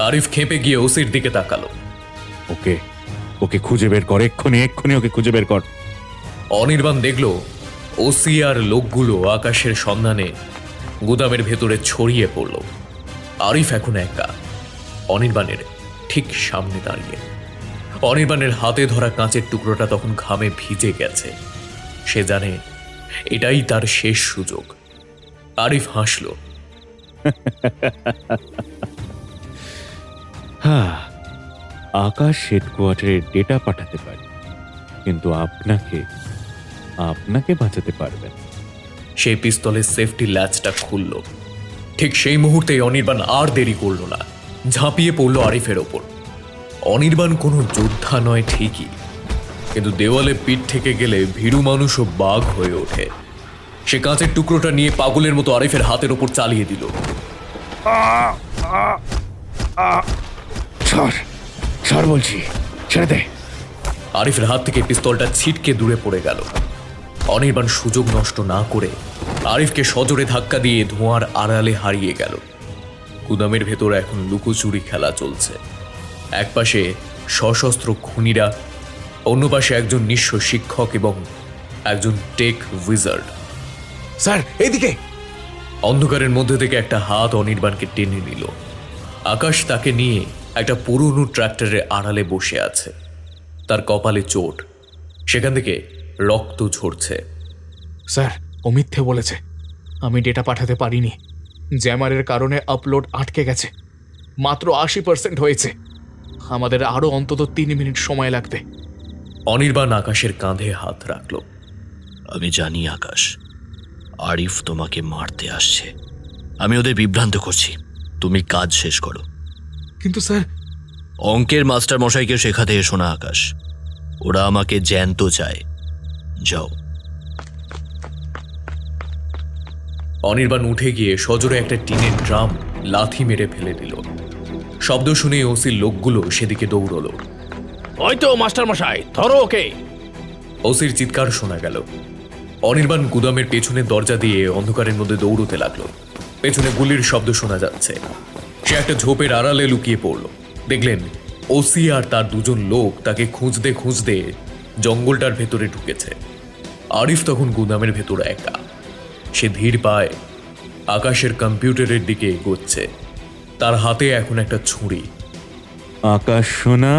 আরিফ খেপে গিয়ে ওসির দিকে তাকালো। ওকে ওকে খুঁজে বের কর, এক্ষুনি এক্ষুনি ওকে খুঁজে বের কর। অনির্বাণ দেখল ওসি আর লোকগুলো আকাশের সন্ধানে গুদামের ভেতরে ছড়িয়ে পড়ল। আরিফ এখন একা, অনির্বাণের ঠিক সামনে দাঁড়িয়ে। অনির্বাণের হাতে ধরা কাঁচের টুকরোটা তখন ঘামে ভিজে গেছে। সে জানে এটাই তার শেষ সুযোগ। আরিফ হাসল। হ্যাঁ, আকাশ হেডকোয়ার্টারে ডেটা পাঠাতে পারে, কিন্তু আপনাকে বাঁচাতে পারবেন। সেই পিস্তলের সেফটি ল্যাচটা খুলল। ঠিক সেই মুহূর্তে অনির্বাণ আর দেরি করল না, ঝাঁপিয়ে পড়ল আরিফের ওপর। অনির্বাণ কোনো যোদ্ধা নয় ঠিকই, কিন্তু দেওয়ালে পিঠ থেকে গেলে ভীরু মানুষও বাঘ হয়ে ওঠে। সে কাঁচের টুকরোটা নিয়ে পাগলের মতো আরিফের হাতের ওপর চালিয়ে দিল। ছাড় বলছি, ছেড়ে দে। আরিফের হাত থেকে পিস্তলটা ছিটকে দূরে পড়ে গেল। অনির্বাণ সুযোগ নষ্ট না করে আরিফকে সজোরে ধাক্কা দিয়ে ধোঁয়ার আড়ালে হারিয়ে গেল। গুদামের ভেতর এখন লুকোচুরি খেলা চলছে। একপাশে সশস্ত্র খুনিরা, অন্য পাশে একজন নিঃস্ব শিক্ষক এবং একজন টেক উইজার্ড। স্যার, এইদিকে! অন্ধকারের মধ্যে থেকে একটা হাত অনির্বাণকে টেনে নিল। আকাশ তাকে নিয়ে একটা পুরনো ট্রাক্টরের আড়ালে বসে আছে। তার কপালে চোট, সেখান থেকে রক্ত ঝরছে। স্যার, ও মিথ্যে বলেছে। আমি ডেটা পাঠাতে পারিনি। জ্যামারের কারণে আপলোড আটকে গেছে। মাত্র 80% হয়েছে। আমাদের আরো অন্তত 3 মিনিট সময় লাগবে। অনির্বাণ আকাশের কাঁধে হাত রাখল। আমি জানি আকাশ, আরিফ তোমাকে মারতে আসছে। আমি ওদের বিভ্রান্ত করছি। তুমি কাজ শেষ করো। কিন্তু স্যার, অঙ্কের মাস্টার মশাইকে শেখাতে এসো না আকাশ। ওরা আমাকে জ্যান্ত চায়। যাও। অনির্বাণ উঠে গিয়ে সজোরে একটা টিনের ড্রাম লাথি মেরে ফেলে দিল। শব্দ শুনে ওসির লোকগুলো সেদিকে দৌড়ল। ওই তো মাস্টার মশাই, ধরো ওকে। ওসির চিৎকার শোনা গেল। অনির্বাণ গুদামের পেছনের দরজা দিয়ে অন্ধকারের মধ্যে দৌড়তে লাগলো। পেছনে গুলির শব্দ শোনা যাচ্ছে। সে একটা ঝোপের আড়ালে লুকিয়ে পড়ল। দেখলেন ওসি আর তার দুজন লোক তাকে খুঁজতে খুঁজতে জঙ্গলটার ভেতরে ঢুকেছে। আরিফ তখন গুদামের ভেতরে একা। সে ধীর পায় আকাশের কম্পিউটারের দিকে এগোচ্ছে। তার হাতে এখন একটা ছুরি। আকাশ সোনা,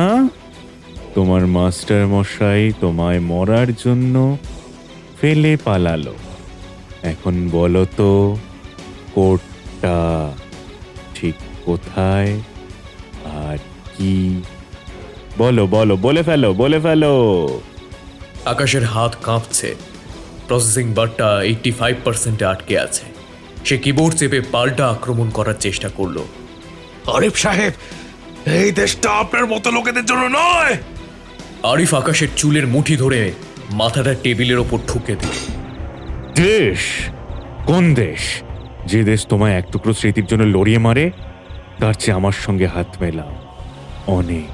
তোমার মাস্টার মশাই তোমায় মরার জন্য ফেলে পালালো। এখন বলো তো কোর্টটা ঠিক কোথায় আর কি? বলো বলো, বলে ফেলো, বলে ফেলো। আকাশের হাত কাঁপছে। প্রসেসিং বারটা 85% আটকে আছে। সে কিবোর্ড চেপে পাল্টা আক্রমণ করার চেষ্টা করলো। আরিফ সাহেব, এই দেশটা আপনার মতো লোকেদের জন্য নয়। আরিফ আকাশের চুলের মুঠি ধরে মাথাটা টেবিলের ওপর ঠুকে দিল। দেশ? কোন দেশ? যে দেশ তোমায় এক টুকরো স্মৃতির জন্য লড়িয়ে মারে, তার চেয়ে আমার সঙ্গে হাত মেলাও, অনেক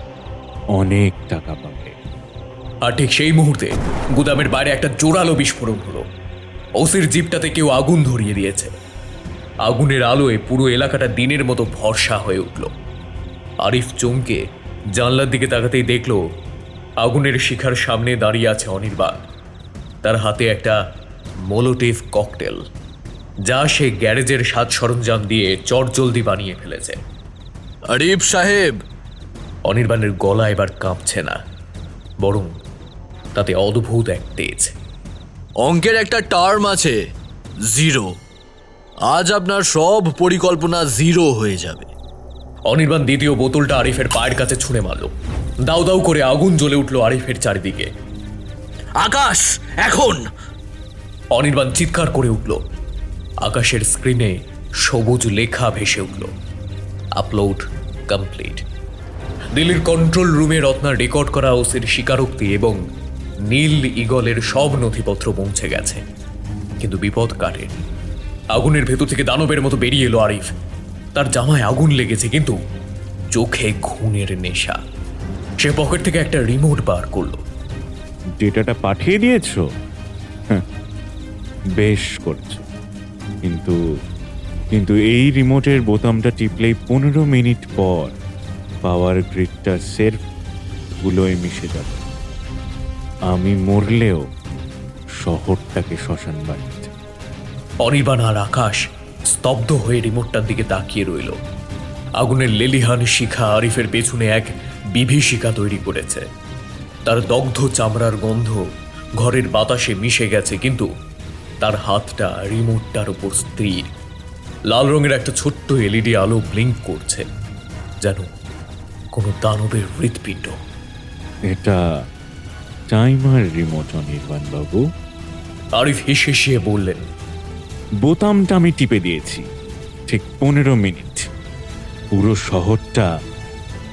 অনেক টাকা পাবে। আর ঠিক সেই মুহূর্তে গুদামের বাইরে একটা জোরালো বিস্ফোরণ হলো। ওসির জিপটাতে কেউ আগুন ধরিয়ে দিয়েছে। আগুনের আলোয় পুরো এলাকাটা দিনের মতো ভরসা হয়ে উঠল। আরিফ চমকে জানলার দিকে তাকাতেই দেখল আগুনের শিখার সামনে দাঁড়িয়ে আছে অনির্বাণ। তার হাতে একটা মোলোটিভ ককটেল, যা সে গ্যারেজের সাজ সরঞ্জাম দিয়ে চটজলদি বানিয়ে ফেলেছে। আরিফ সাহেব! অনির্বাণের গলা এবার কাঁপছে না, বরং তাতে অদ্ভুত এক তেজ। অঙ্কের একটা টার্ম আছে, জিরো। আজ আপনার সব পরিকল্পনা জিরো হয়ে যাবে। অনির্বাণ দ্বিতীয় বোতলটা আরিফের পায়ের কাছে ছুঁড়ে মারল। দাউ দাউ করে আগুন জ্বলে উঠল আরিফের চারিদিকে। আকাশ, এখন! অনির্বাণ চিৎকার করে উঠল। আকাশের স্ক্রিনে সবুজ লেখা ভেসে উঠল, আপলোড কমপ্লিট। দিল্লির কন্ট্রোল রুমে রত্না রেকর্ড করা ওসির স্বীকারোক্তি এবং নীল ঈগলের সব নথিপত্র পৌঁছে গেছে। কিন্তু বিপদ কাটেনি। আগুনের ভেতর থেকে দানবের মতো বেরিয়ে এলো আরিফ। তার জামায় আগুন লেগেছে, কিন্তু চোখে খুনের নেশা। সে পকেট থেকে একটা রিমোট বার করলো। ডেটাটা পাঠিয়ে দিয়েছো? হ্যাঁ, বেশ করছো। কিন্তু কিন্তু এই রিমোটের বোতামটা টিপলেই 15 মিনিট পর পাওয়ার গ্রিডটা সেরফ ধুলোয় মিশে যাবে। আমি মরলেও শহরটাকে শ্মশান বানিয়েছে। অনির্বাণ আর আকাশ স্তব্ধ হয়ে রিমোটটার দিকে তাকিয়ে রইল। আগুনের লেলিহান শিখা আরিফের পেছনে এক বিভীষিকা তৈরি করেছে। তার দগ্ধ চামড়ার গন্ধ ঘরের বাতাসে মিশে গেছে, কিন্তু তার হাতটা রিমোটটার উপর স্থির। লাল রঙের একটা ছোট্ট এলইডি আলো ব্লিঙ্ক করছে, যেন কোনো দানবের হৃৎপিণ্ড। এটা টাইমার রিমোট অনির্বাণ বাবু। আরিফ হিসেসিয়ে বললেন, বোতামটা আমি টিপে দিয়েছি। ঠিক 15 মিনিট পুরো শহরটা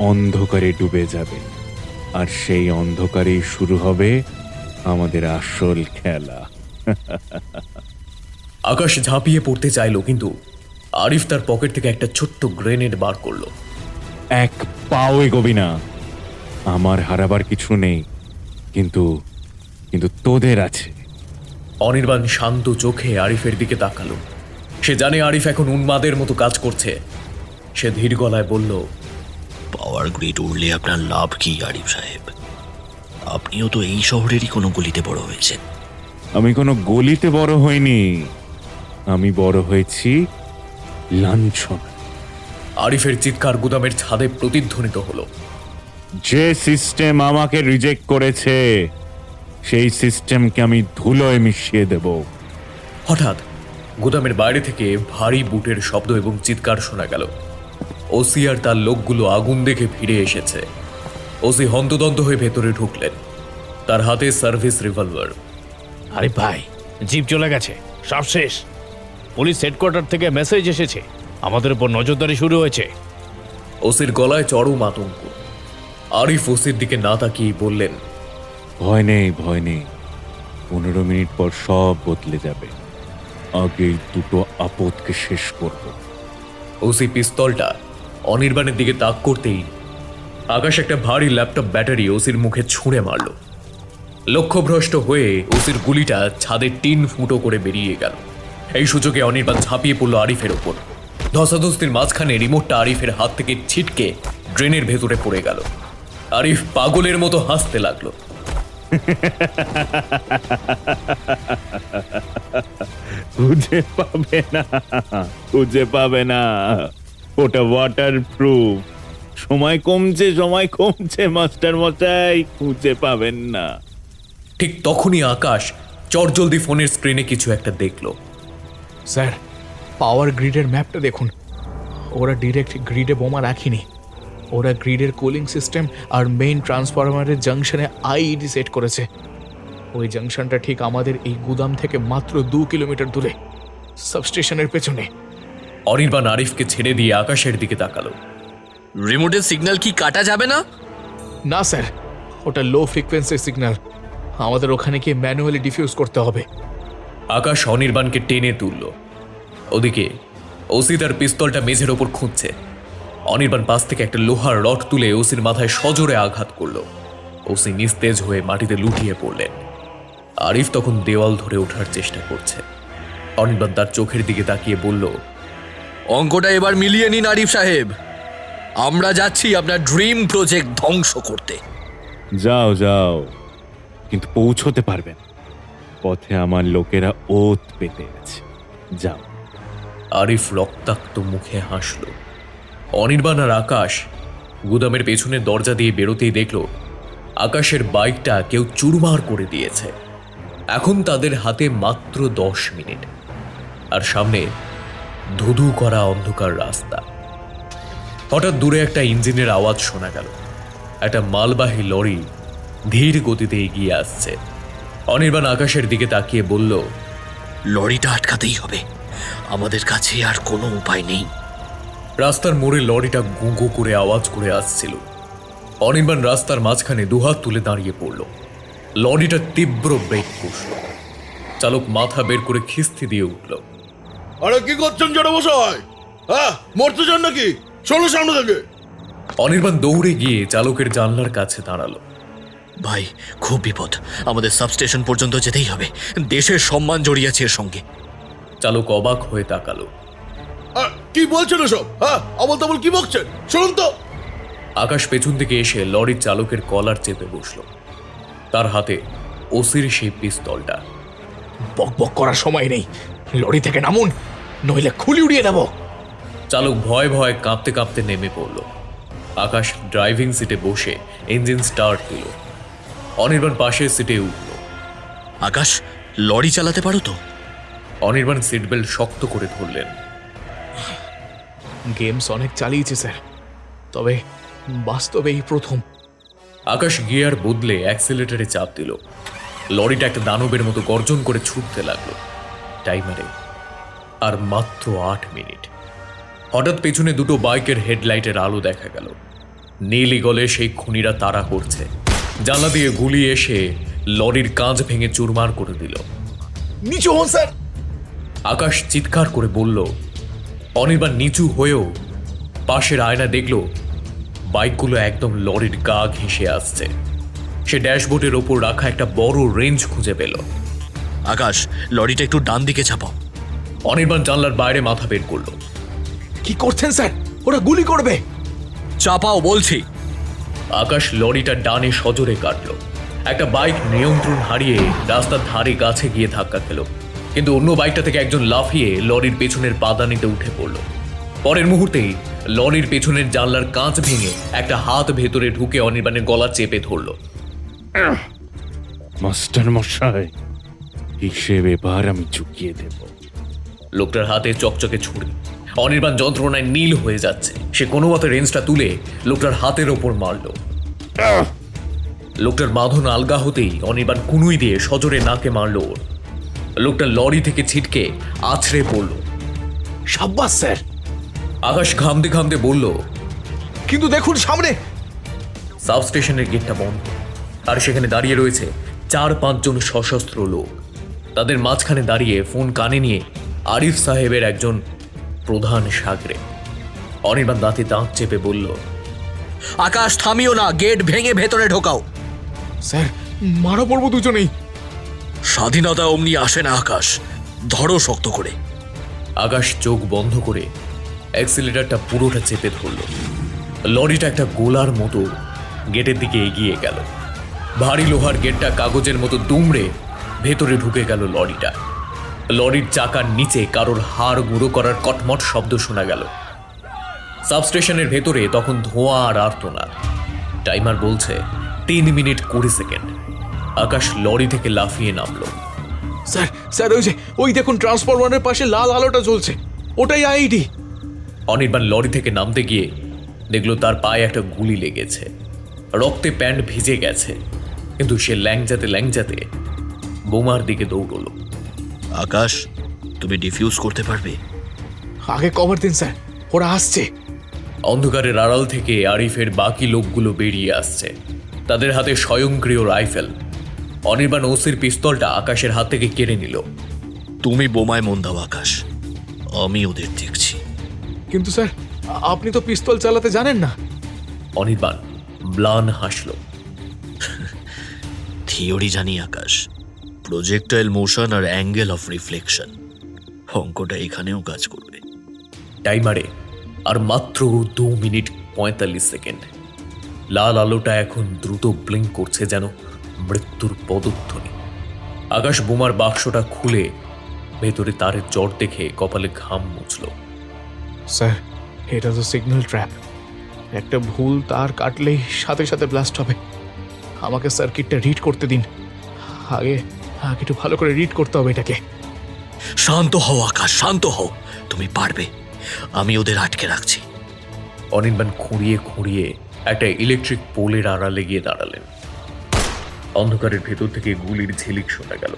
অন্ধকারে ডুবে যাবে, আর সেই অন্ধকারেই শুরু হবে আমাদের আসল খেলা। আকাশ ঝাঁপিয়ে পড়তে চাইল, কিন্তু আরিফ তার পকেট থেকে একটা ছোট্ট গ্রেনেড বার করলো। এক পাও এগোবি না। আমার হারাবার কিছু নেই, কিন্তু কিন্তু তোদের আছে। অনির্বাণ শান্ত চোখে আরিফের দিকে তাকালো। সে জানে আরিফ এখন উন্মাদের মতো কাজ করছে। সে ধীর গলায় বলল, পাওয়ার গ্রিড উড়লে আপনার লাভ কি আরিফ সাহেব? আপনিও তো এই শহরেরই কোনো গলিতে বড় হয়েছেন। আমি কোনো গলিতে বড় হইনি, আমি বড় হয়েছি লাঞ্ছন। আরিফের চিৎকার গুদামের ছাদে প্রতিধ্বনিত হলো। যে সিস্টেম আমাকে রিজেক্ট করেছে, সেই সিস্টেমকে আমি ধুলোয় মিশিয়ে দেব। হঠাৎ গুদামের বাইরে থেকে ভারী বুটের শব্দ এবং চিৎকার শোনা গেল। ওসি আর তার লোকগুলো আগুন দেখে ফিরে এসেছে। ওসি হন্তদন্ত হয়ে ভেতরে ঢুকলেন, তার হাতে সার্ভিস রিভলভার। আরে ভাই, জিপ চলে গেছে, সব শেষ। পুলিশ হেডকোয়ার্টার থেকে মেসেজ এসেছে, আমাদের উপর নজরদারি শুরু হয়েছে। ওসির গলায় চরম আতঙ্ক। আরিফ ওসির দিকে না তাকিয়ে বললেন, ভয় নেই, ভয় নেই। 15 মিনিট পর সব বদলে যাবে। আগে দুটো আপদকে শেষ করব। ওসি পিস্তলটা অনির্বাণের দিকে তাক করতেই আকাশ একটা ভারী ল্যাপটপ ব্যাটারি ওসির মুখে ছুঁড়ে মারল। লক্ষ্যভ্রষ্ট হয়ে ওসির গুলিটা ছাদের টিন ফুটো করে বেরিয়ে গেল। এই সুযোগে অনির্বাণ ঝাঁপিয়ে পড়ল আরিফের ওপর। ধস্তাধস্তির মাঝখানে রিমোটটা আরিফের হাত থেকে ছিটকে ড্রেনের ভেতরে পড়ে গেল। আরিফ পাগলের মতো হাসতে লাগলো। খুঁজে পাবে না, খুঁজে পাবে না, ওটা ওয়াটার প্রুফ। সময় কমছে মাস্টার মশাই, খুঁজে পাবেন না। ঠিক তখনই আকাশ চটজলদি ফোনের স্ক্রিনে কিছু একটা দেখলো। স্যার, পাওয়ার গ্রিডের ম্যাপটা দেখুন। ওরা ডিরেক্ট গ্রিডে বোমা রাখিনি, ওরা গ্রিডের কুলিং সিস্টেম আর মেইন ট্রান্সফরমারের জাংশনে আইইডি সেট করেছে। ওই জাংশনটা ঠিক আমাদের এই গুদাম থেকে মাত্র 2 কিলোমিটার দূরে, সাবস্টেশনের পেছনে। অনির্বাণ আরিফকে ছেড়ে দিয়ে আকাশের দিকে তাকালো। রিমোটের সিগন্যাল কি কাটা যাবে না? না স্যার, ওটা লো ফ্রিকোয়েন্সি সিগন্যাল, আমাদের ওখানে গিয়ে ম্যানুয়ালি ডিফিউজ করতে হবে। আকাশ অনির্বাণকে টেনে তুলল। ওদিকে ওসি তার পিস্তলটা মেঝের ওপর খুঁজছে। অনির্বাণ পাশ থেকে একটা লোহার রড তুলে ওসির মাথায় সজোরে আঘাত করল। ওসি নিস্তেজ হয়ে মাটিতে লুটিয়ে পড়লেন। আরিফ তখন দেওয়াল ধরে ওঠার চেষ্টা করছে। অনির্বাণ তার চোখের দিকে তাকিয়ে বলল, অঙ্কটা এবার মিলিয়ে নিন আরিফ সাহেব, আমরা যাচ্ছি আপনার ড্রিম প্রজেক্ট ধ্বংস করতে। যাও যাও, কিন্তু পৌঁছতে পারবেন। পথে আমার লোকেরা ওত পেতে আছে, যাও। আরিফ রক্তাক্ত মুখে হাসল। অনির্বাণ আর আকাশ গুদামের পেছনের দরজা দিয়ে বেরোতেই দেখল আকাশের বাইকটা কেউ চুরমার করে দিয়েছে। এখন তাদের হাতে মাত্র 10 মিনিট, আর সামনে ধুধু করা অন্ধকার রাস্তা। হঠাৎ দূরে একটা ইঞ্জিনের আওয়াজ শোনা গেল। একটা মালবাহী লরি ধীর গতিতে এগিয়ে আসছে। অনির্বাণ আকাশের দিকে তাকিয়ে বলল, লরিটা আটকাতেই হবে, আমাদের কাছে আর কোনো উপায় নেই। রাস্তার মোড়ে লরিটা গু গু করে আওয়াজ করে আসছিল। অনির্বাণ রাস্তার মাঝখানে দুহাত তুলে দাঁড়িয়ে পড়ল। লরিটা তীব্র ব্রেক কষল। চালক মাথা বের করে খিস্তি দিয়ে উঠল। আরে কি করছেন জনমশাই? হ্যাঁ, মরতে চান নাকি? চলো সামনে থেকে। অনির্বাণ দৌড়ে গিয়ে চালকের জানলার কাছে দাঁড়ালো। ভাই, খুব বিপদ, আমাদের সাবস্টেশন পর্যন্ত যেতেই হবে, দেশের সম্মান জড়িয়ে আছে এর সঙ্গে। চালক অবাক হয়ে তাকালো। কি বলছেন এসব? হ্যাঁ, আবল তাবল কি বকছেন? শুনুন তো। আকাশ পেছন থেকে এসে লরির চালকের কলার চেপে বসল। তার হাতে ওসির সেই পিস্তলটা। বক বক করার সময় নেই, লরি থেকে নামুন, নইলে খুলি উড়িয়ে দেব। চালক ভয়ে ভয়ে কাঁপতে কাঁপতে নেমে পড়ল। আকাশ ড্রাইভিং সিটে বসে ইঞ্জিন স্টার্ট দিল। অনির্বাণ পাশের সিটে উঠল। আকাশ, লরি চালাতে পারো তো? অনির্বাণ সিট বেল্ট শক্ত করে ধরলেন। গেমস অনেক চালিয়েছে স্যার, তবে বাস্তবে এই প্রথম। আকাশ গিয়ার বদলে অ্যাক্সিলেটরে চাপ দিল। লরিটা একটা দানবের মতো গর্জন করে ছুটতে লাগলো। টাইমারে আর মাত্র 8 মিনিট। হঠাৎ পেছনে দুটো বাইকের হেডলাইটের আলো দেখা গেল। নীল ইগলে সেই খুনিরা তাড়া করছে। জানলা দিয়ে গুলি এসে লরির কাঁচ ভেঙে চুরমার করে দিল। নিচু হন স্যার। আকাশ চিৎকার করে বলল। অনির্বাণ নিচু হয়েও পাশের আয়না দেখল বাইকগুলো একদম লরির গা ঘেঁষে আসছে। সে ড্যাশবোর্ডের ওপর রাখা একটা বড় রেঞ্জ খুঁজে পেল। আকাশ, লরিটা একটু ডান দিকে চাপাও। অনির্বাণ জানলার বাইরে মাথা বের করলো। কি করছেন স্যার? ওরা গুলি করবে। চাপাও বলছি। আকাশ লরিটা ডানে সজোরে কাটল। একটা বাইক নিয়ন্ত্রণ হারিয়ে রাস্তার ধারে গাছে গিয়ে ধাক্কা খেল, কিন্তু অন্য বাইকটা থেকে একজন লাফিয়ে লরির পেছনের পাদানিতে উঠে পড়ল। পরের মুহূর্তেই লরির পেছনের জানলার কাঁচ ভেঙে একটা হাত ভেতরে ঢুকে অনির্বাণের গলা চেপে ধরল। মাস্টার মশাই, হিসেব এবার আমি চুকিয়ে দেব। লোকটার হাতে চকচকে ছুরি। অনির্বাণ যন্ত্রণায় নীল হয়ে যাচ্ছে। সে কোনো মতে রেঞ্জটা তুলে লোকটার হাতের ওপর মারল। লোকটার বাঁধন আলগা হতেই অনির্বাণ কুনুই দিয়ে সজোরে নাকে মারল ওর। লোকটা লরি থেকে ছিটকে আছড়ে পড়ল। সাব্বাস স্যার। আকাশ ঘামতে ঘামতে বলল, কিন্তু দেখুন সামনে। সাবস্টেশনের গেটটা বন্ধ, আর সেখানে দাঁড়িয়ে রয়েছে 4-5 জন সশস্ত্র লোক। তাদের মাঝখানে দাঁড়িয়ে ফোন কানে নিয়ে আরিফ সাহেবের একজন প্রধান সাগরে। অনির্বাণ দাঁতে দাঁত চেপে বলল, আকাশ, থামিও না, গেট ভেঙে ভেতরে ঢোকাও। স্যার, মারা পড়বো দুজনেই। স্বাধীনতা অমনি আসে না আকাশ, ধরো শক্ত করে। আকাশ চোখ বন্ধ করে অ্যাক্সিলেটারটা পুরোটা চেপে ধরল। লরিটা একটা গোলার মতো গেটের দিকে এগিয়ে গেল। ভারী লোহার গেটটা কাগজের মতো দুমড়ে ভেতরে ঢুকে গেল লরিটা। লরির চাকার নিচে কারোর হাড় গুঁড়ো করার কটমট শব্দ শোনা গেল। সাবস্টেশনের ভেতরে তখন ধোঁয়া আর আর্তনাদ। টাইমার বলছে 3 মিনিট 20 সেকেন্ড। আকাশ লরি থেকে লাফিয়ে নামলো। স্যার স্যার, ওই দেখুন ট্রান্সফরমারের পাশে লাল আলোটা জ্বলছে, ওটাই আইডি। অনির্বাণ লরি থেকে নামতে গিয়ে দেখলো তার পায়ে একটা গুলি লেগেছে। রক্তে প্যান্ট ভিজে গেছে, কিন্তু সে ল্যাংজাতে বোমার দিকে দৌড়লো। আকাশ, তুমি ডিফিউজ করতে পারবে? আগে কভার দিন স্যার, ওরা আসছে। অন্ধকারের আড়াল থেকে আরিফের বাকি লোকগুলো বেরিয়ে আসছে, তাদের হাতে স্বয়ংক্রিয় রাইফেল। অনির্বাণ ওসির পিস্তলটা আকাশের হাত থেকে কেড়ে নিল। তুমি বোমায় মন দাও আকাশ, আমি ওদের দেখছি। কিন্তু স্যার, আপনি তো পিস্তল চালাতে জানেন না। অনির্বাণ ম্লান হাসল। থিওরি জানি আকাশ, প্রজেক্টাইল মোশন আর অ্যাঙ্গেল অফ রিফ্লেকশন, অঙ্কটা এখানেও কাজ করবে। টাইমারে আর মাত্র 2 মিনিট 45 সেকেন্ড। লাল আলোটা এখন দ্রুত ব্লিঙ্ক করছে, যেন মৃত্যুর পদধ্বনি। আকাশ বোমার বাক্সটা খুলে ভেতরে তারের জট দেখে কপালে ঘাম মুছল। স্যার, এটা তো সিগন্যাল ট্র্যাপ। একটা ভুল তার কাটলেই সাথে সাথে ব্লাস্ট হবে। আমাকে সার্কিটটা রিড করতে দিন। আগে একটু ভালো করে রিড করতে হবে এটাকে। শান্ত হও আকাশ, শান্ত হও, তুমি পারবে, আমি ওদের আটকে রাখছি। অনির্বাণ খুঁড়িয়ে একটা ইলেকট্রিক পোলের আড়ালে গিয়ে দাঁড়ালেন। অন্ধকারের ভেতর থেকে গুলির ঝিলিক শোনা গেল।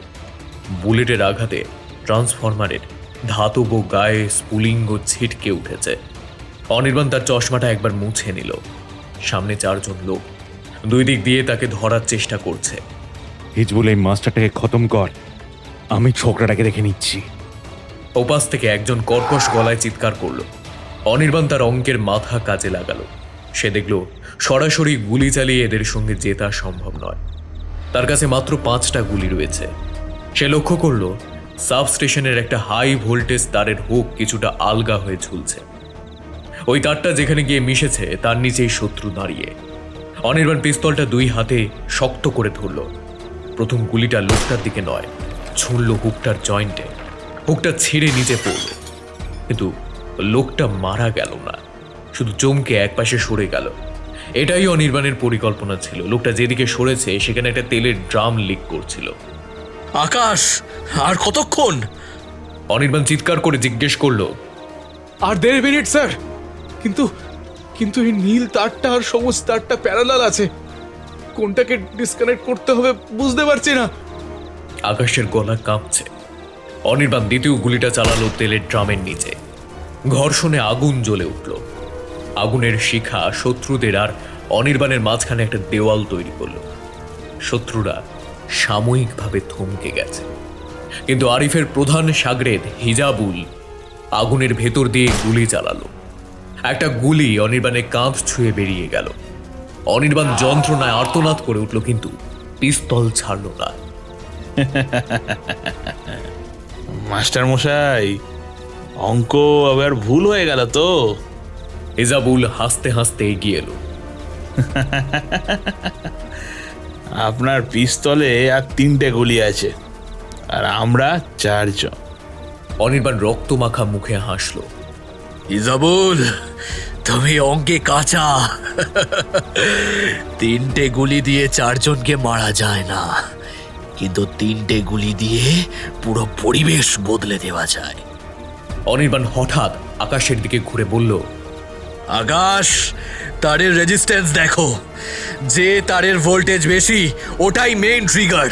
বুলেটের আঘাতে ট্রান্সফরমারের ধাতব গায়ে স্ফুলিঙ্গ ছিটকে উঠেছে। অনির্বাণ তার চশমাটা একবার মুছে নিল। সামনে 4 জন লোক 2 দিক দিয়ে তাকে ধরার চেষ্টা করছে। হিজবুল, এই মাস্টারটাকে খতম কর, আমি ছোকরাটাকে দেখে নিচ্ছি। ওপাশ থেকে একজন কর্কশ গলায় চিৎকার করল। অনির্বাণ তার অঙ্কের মাথা কাজে লাগালো। সে দেখল সরাসরি গুলি চালিয়ে এদের সঙ্গে জেতা সম্ভব নয়। তার কাছে মাত্র 5টা গুলি রয়েছে। সে লক্ষ্য করল সাবস্টেশনের একটা হাই ভোল্টেজ তারের হুক কিছুটা আলগা হয়ে ঝুলছে। ওই তারটা যেখানে গিয়ে মিশেছে তার নিচেই শত্রু দাঁড়িয়ে। অনির্বাণ পিস্তলটা 2 হাতে শক্ত করে ধরল। প্রথম গুলিটা লোকটার দিকে নয়, ছুঁড়ল হুকটার জয়েন্টে। হুকটা ছিঁড়ে নিচে পড়ল, কিন্তু লোকটা মারা গেল না, শুধু চমকে একপাশে সরে গেল। এটাই অনির্বাণের পরিকল্পনা ছিল। লোকটা যেদিকে সরেছে সেখানে একটা তেলের ড্রাম লিক করছিল। আকাশ, আর কতক্ষণ? অনির্বাণ চিৎকার করে জিজ্ঞেস করলো, আর 1.5 মিনিট স্যার। কিন্তু এই নীল তারটা আর সবুজ তারটা প্যারালাল আছে, কোনটাকে ডিসকানেক্ট করতে হবে বুঝতে পারছি না। আকাশের গলা কাঁপছে। অনির্বাণ দ্বিতীয় গুলিটা চালালো তেলের ড্রামের নিচে। ঘর্ষণে আগুন জ্বলে উঠল। আগুনের শিখা শত্রুদের আর অনির্বাণের মাঝখানে একটা দেওয়াল তৈরি করল। শত্রুরা সাময়িকভাবে থমকে গেছে, কিন্তু আরিফের প্রধান সাগরেদ হিজাবুল আগুনের ভেতর দিয়ে গুলি চালালো। একটা গুলি অনির্বাণের কাঁধ ছুঁয়ে বেরিয়ে গেল। অনির্বাণ যন্ত্রণায় আর্তনাদ করে উঠল, কিন্তু পিস্তল ছাড়ল না। মাস্টার মশাই, অঙ্ক আবার ভুল হয়ে গেল তো? হিজাবুল হাসতে হাসতে এগিয়ে এলো। আপনার পিস্তলে আর 3টে গুলি আছে, আর আমরা 4 জন। অনির্বাণ রক্তমাখা মুখে হাসল। ইজাবুল, তুমি অঙ্কে কাঁচা। 3টে গুলি দিয়ে 4 জনকে মারা যায় না, কিন্তু 3টে গুলি দিয়ে পুরো পরিবেশ বদলে দেওয়া যায়। অনির্বাণ হঠাৎ আকাশের দিকে ঘুরে বলল, আকাশ, তারের রেজিস্ট্যান্স দেখো। যে তারের ভোল্টেজ বেশি ওটাই মেইন ট্রিগার।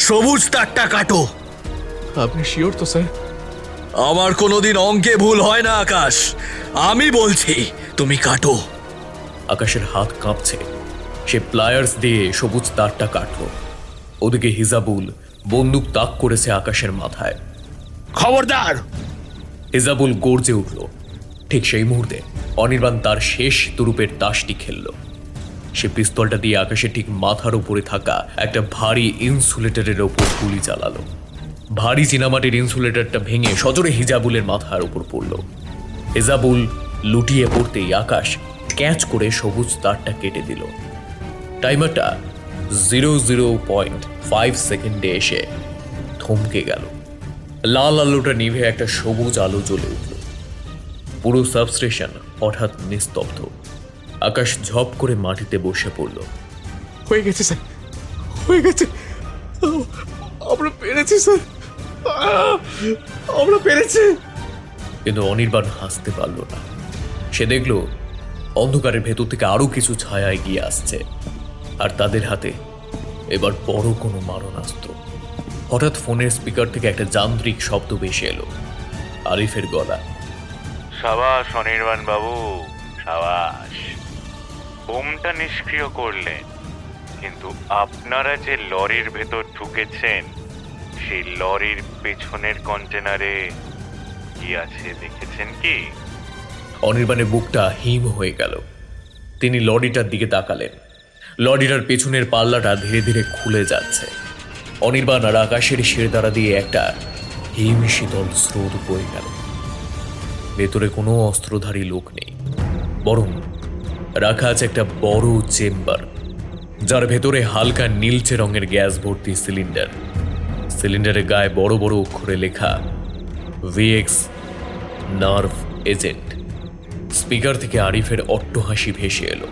সবুজ তারটা কাটো। আপনি শিওর তো স্যার? আমার কোনোদিন অঙ্কে ভুল হয় না আকাশ, আমি বলছি তুমি কাটো। আকাশের হাত কাঁপছে। সে প্লায়ার্স দিয়ে সবুজ তারটা কাটল। ওদিকে হিজাবুল বন্দুক তাক করেছে আকাশের মাথায়। খবরদার! হিজাবুল গর্জে উঠল। ঠিক সেই মুহূর্তে অনির্বাণ তার শেষ তুরুপের তাসটি খেলল। সে পিস্তলটা দিয়ে আকাশের ঠিক মাথার উপরে থাকা একটা ভারী ইনসুলেটরের ওপর গুলি চালালো। ভারী চীনামাটির ইনসুলেটরটা ভেঙে সজোরে হিজাবুলের মাথার উপর পড়ল। হিজাবুল লুটিয়ে পড়তেই আকাশ ক্যাচ করে সবুজ তারটা কেটে দিল। টাইমারটা 00.5 সেকেন্ডে এসে থমকে গেল। লাল আলোটা নিভে একটা সবুজ আলো জ্বলে উঠল। পুরো সাবস্টেশন হঠাৎ নিস্তব্ধ। আকাশ ঝপ করে মাটিতে বসে পড়ল। হয়ে গেছে স্যার, হয়ে গেছে, আমরা পেরেছি স্যার, আমরা পেরেছি। কিন্তু অনির্বাণ হাসতে পারল না। সে দেখল অন্ধকারের ভেতর থেকে আরো কিছু ছায়া এগিয়ে আসছে, আর তাদের হাতে এবার বড় কোনো মারণাস্ত্র। হঠাৎ ফোনের স্পিকার থেকে একটা যান্ত্রিক শব্দ ভেসে এলো। আরিফের গলা। সাবাস অনির্বাণ বাবু, সাবাস। বোমটা নিষ্ক্রিয় করলেন, কিন্তু আপনারা যে লরির ভেতর ঢুকেছেন সেই লরির পেছনের কন্টেনারে কি আছে দেখেছেন কি? অনির্বাণের বুকটা হিম হয়ে গেল। তিনি লরিটার দিকে তাকালেন। লরিটার পেছনের পাল্লাটা ধীরে ধীরে খুলে যাচ্ছে। অনির্বাণ আর আকাশের শিরদাঁড়া দিয়ে একটা হিম শীতল স্রোত বয়ে গেল। ভেতরে কোনো অস্ত্রধারী লোক নেই, বরং রাখা আছে একটা বড় চেম্বার, যার ভেতরে হালকা নীলচে রঙের গ্যাস ভর্তি সিলিন্ডার। সিলিন্ডারের গায়ে বড় বড় অক্ষরে লেখা ভিএক্স নার্ভ এজেন্ট। স্পিকার থেকে আরিফের অট্টহাসি ভেসে এলো।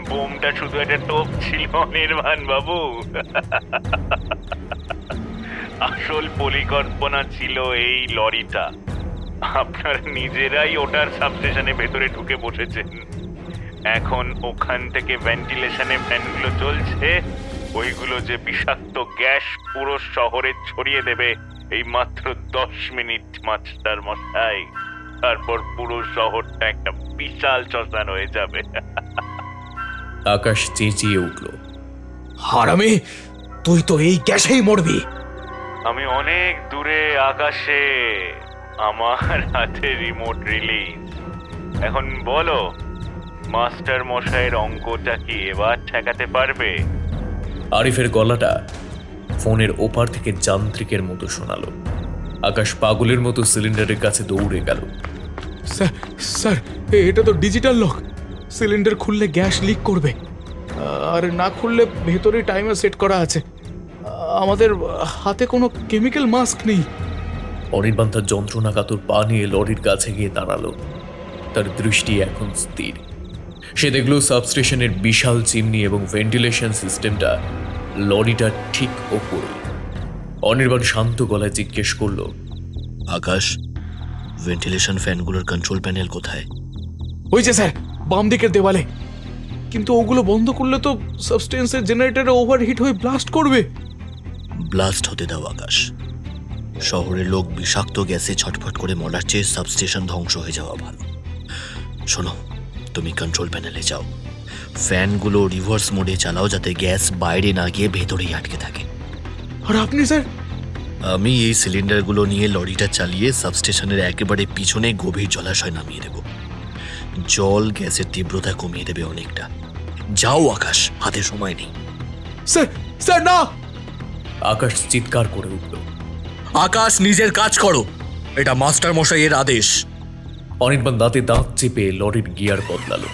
বোমটা শুধু একটা টোপ ছিল অনির্বাণ বাবু, আসল পরিকল্পনা ছিল এই লরিটা। আপনারা নিজেরাই ওটার সাবস্টেশনে ভেতরে ঢুকে বসেছেন। এখন ওখান থেকে ভেন্টিলেশনে ফ্যানগুলো চলছে, ওইগুলো যে বিষাক্ত গ্যাস পুরো শহরে ছড়িয়ে দেবে এই মাত্র 10 মিনিট মাস্টার মশাই। তারপর পুরো শহরটা একটা বিশাল শ্মশান হয়ে যাবে। আকাশ চেঁচিয়ে উঠল, হারামি, তুই তো এই গ্যাসেই মরবি। আমি অনেক দূরে আকাশে, আমার হাতে রিমোট রিলিজ। এখন বলো, মাস্টার মশাইয়ের অঙ্কটা কি এবার ঠেকাতে পারবে? আরিফের গলাটা ফোনের ওপার থেকে যান্ত্রিকের মতো শোনালো। আকাশ পাগলের মতো সিলিন্ডারের কাছে দৌড়ে গেল। স্যার, স্যার, এটা তো ডিজিটাল লক। সিলিন্ডার খুললে গ্যাস লিক করবে, আর না খুললে ভেতরে টাইমার সেট করা আছে। আমাদের হাতে কোনো কেমিক্যাল মাস্ক নেই। অনির্বাণ তার যন্ত্রণাকাতর পা নিয়ে লরির কাছে গিয়ে দাঁড়ালো। তার দৃষ্টি এখন স্থির। সে দেখল সাবস্টেশনের বিশাল চিমনি এবং ভেন্টিলেশন সিস্টেমটা লরিটার ঠিক ওপরে। অনির্বাণ শান্ত গলায় জিজ্ঞেস করল, আকাশ, ভেন্টিলেশন ফ্যানগুলোর কন্ট্রোল প্যানেল কোথায়? ওই যে স্যার, বাম দিকের দেওয়ালে। কিন্তু ওগুলো বন্ধ করলে তো সাবস্টেন্সের জেনারেটরে ওভারহিট হয়ে ব্লাস্ট করবে। ব্লাস্ট হতে দাও আকাশ। শহরের লোক বিষাক্ত গ্যাসে ছটফট করে মরার চেয়ে সাবস্টেশন ধ্বংস হয়ে যাওয়া ভালো। শোনো, তুমি কন্ট্রোল প্যানেলে যাও, ফ্যানগুলো রিভার্স মোডে চালাও যাতে গ্যাস বাইরে না গিয়ে ভেতরেই আটকে থাকে। আর আপনি স্যার? আমি এই সিলিন্ডারগুলো নিয়ে লরিটা চালিয়ে সাবস্টেশনের একেবারে পিছনে গভীর জলাশয় নামিয়ে দেব। জল গ্যাসের তীব্রতা কমিয়ে দেবে অনেকটা। যাও আকাশ, হাতে সময় নেই। স্যার, স্যার না! আকাশ চিৎকার করে উঠল, আকাশ, নিজের কাজ করো, এটা মাস্টার মশাইয়ের আদেশ। অনির্বাণ দাঁতে দাঁত চেপে লরির গিয়ার বদলালো।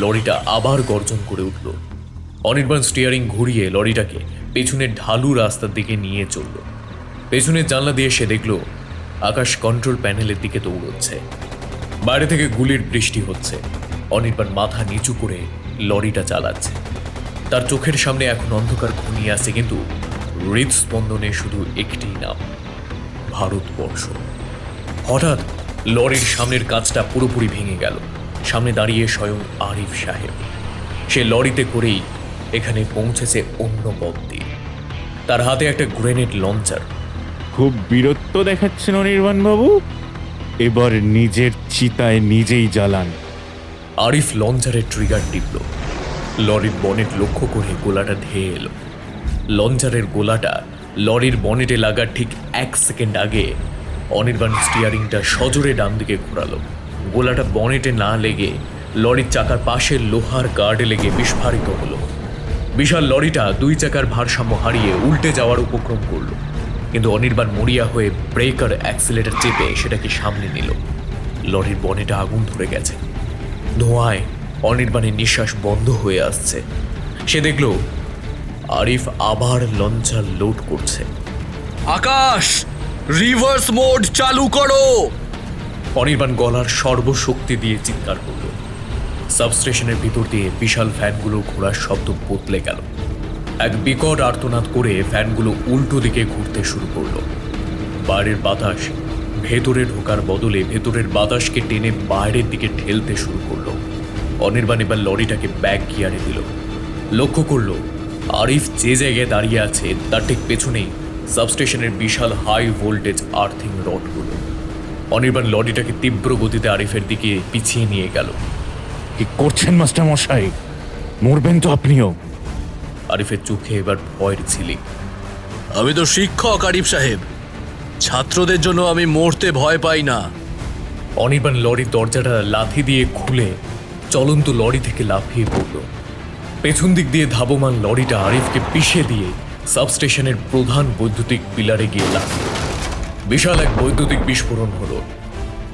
লরিটা আবার গর্জন করে উঠল। অনির্বাণ স্টিয়ারিং ঘুরিয়ে লরিটাকে পেছনের ঢালু রাস্তার দিকে নিয়ে চলল। পেছনের জানলা দিয়ে সে দেখল আকাশ কন্ট্রোল প্যানেলের দিকে দৌড়চ্ছে। বাইরে থেকে গুলির বৃষ্টি হচ্ছে। অনির্বাণ মাথা নিচু করে লরিটা চালাচ্ছে। তার চোখের সামনে এখন অন্ধকার ঘনিয়ে আসছে, কিন্তু হৃদস্পন্দনে শুধু একটি নাম, ভারতবর্ষ। হঠাৎ লরির সামনের কাঁচটা পুরোপুরি ভেঙে গেল। সামনে দাঁড়িয়ে স্বয়ং আরিফ সাহেব। সে লরিতে করেই এখানে পৌঁছেছে অন্য পথ দিয়ে। তার হাতে একটা গ্রেনেড লঞ্চার। খুব বীরত্ব দেখাচ্ছেন অনির্বাণ বাবু, এবার নিজের চিতায় নিজেই জ্বালান। আরিফ লঞ্চারের ট্রিগার টিপল। লরির বনেট লক্ষ্য করে গোলাটা ধেয়ে এলো। লঞ্চারের গোলাটা লরির বনেটে লাগার ঠিক 1 সেকেন্ড আগে অনির্বাণ স্টিয়ারিংটা সজোরে ডান দিকে ঘোরালো। গোলাটা বনেটে না লেগে লরির চাকার পাশের লোহার গার্ডে লেগে বিস্ফোরিত হলো। বিশাল লরিটা 2 চাকার ভারসাম্য হারিয়ে উল্টে যাওয়ার উপক্রম করলো, কিন্তু অনির্বাণ মরিয়া হয়ে ব্রেক আর অ্যাক্সিলেটর চেপে সেটাকে সামনে নিল। লরির বনেটে আগুন ধরে গেছে, ধোঁয়ায় অনির্বাণের নিঃশ্বাস বন্ধ হয়ে আসছে। সে দেখল আরিফ আবার লঞ্চার লোড করছে। আকাশ, রিভার্স মোড চালু করো। অনির্বাণ গলার সর্বশক্তি দিয়ে চিৎকার করল। সাবস্টেশনের ভিতর দিয়ে বিশাল ফ্যানগুলো ঘোরার শব্দ বদলে গেল। এক বিকট আর্তনাদ করে ফ্যানগুলো উল্টো দিকে ঘুরতে শুরু করলো। বাইরের বাতাস ভেতরে ঢোকার বদলে ভেতরের বাতাসকে টেনে বাইরের দিকে ঠেলতে শুরু করলো। অনির্বাণ এবার লরিটাকে ব্যাক গিয়ারে দিল। লক্ষ্য করলো আরিফ যে জায়গায় দাঁড়িয়ে আছে তার ঠিক পেছনেই সাবস্টেশনের বিশাল হাই ভোল্টেজ আর্থিং রডগুলো। অনির্বাণ লরিটাকে তীব্র গতিতে আরিফের দিকে পিছিয়ে নিয়ে গেল। কি করছেন মাস্টার মশাই? মরবেন তো আপনিও। আরিফের চোখে এবার ভয়ের ঝিলিক। আমি তো শিক্ষক আরিফ সাহেব, ছাত্রদের জন্য আমি মরতে ভয় পাই না। অনির্বাণ লরির দরজাটা লাথি দিয়ে খুলে চলন্ত লরি থেকে লাফিয়ে পড়ল। পেছন দিক দিয়ে ধাবমান লরিটা আরিফকে পিষে দিয়ে সাবস্টেশনের প্রধান বৈদ্যুতিক পিলারে গিয়ে লাগল। বিশাল এক বৈদ্যুতিক বিস্ফোরণ হলো।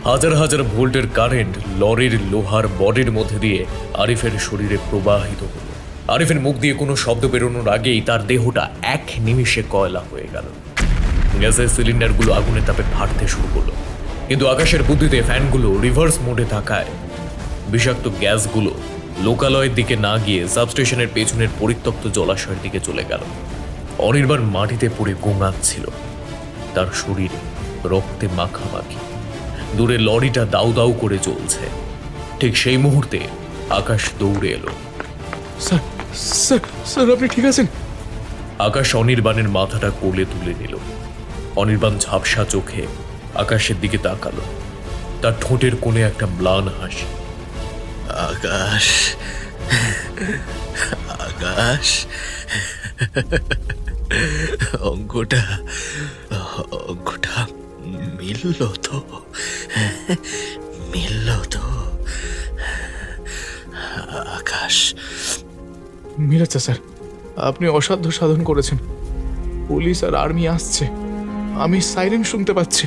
হাজার হাজার ভোল্টের কারেন্ট লরির লোহার বডির মধ্যে দিয়ে আরিফের শরীরে প্রবাহিত হলো। আরিফের মুখ দিয়ে কোনো শব্দ বেরোনোর আগেই তার দেহটা 1 নিমিষে কয়লা হয়ে গেল। গ্যাসের সিলিন্ডারগুলো আগুনের তাপে ফাটতে শুরু করলো, কিন্তু আকাশের বুদ্ধিতে ফ্যানগুলো রিভার্স মোডে থাকায় বিষাক্ত গ্যাসগুলো লোকালয়ের দিকে না গিয়ে সাবস্টেশনের পেছনের পরিত্যক্ত জলাশয়ের দিকে চলে গেল। অনির্বাণ মাটিতে পড়ে গোঙাচ্ছিল, তার শরীর রক্তে মাখামাখি। দূরে লরিটা দাউ দাউ করে চলছে। ঠিক সেই মুহূর্তে আকাশ দৌড়ে এলো। স্যার স্যার স্যার আপনি ঠিক আছেন? আকাশ অনির্বাণের মাথাটা কোলে তুলে নিল। অনির্বাণ ঝাপসা চোখে আকাশের দিকে তাকালো। তার ঠোঁটের কোণে একটা ম্লান হাসি। আকাশ, আকাশ, অঙ্কটা মিলল তো, মিলল তো আকাশ। মিলেছে স্যার, আপনি অসাধ্য সাধন করেছেন। পুলিশ আর আর্মি আসছে, আমি সাইরেন শুনতে পাচ্ছি।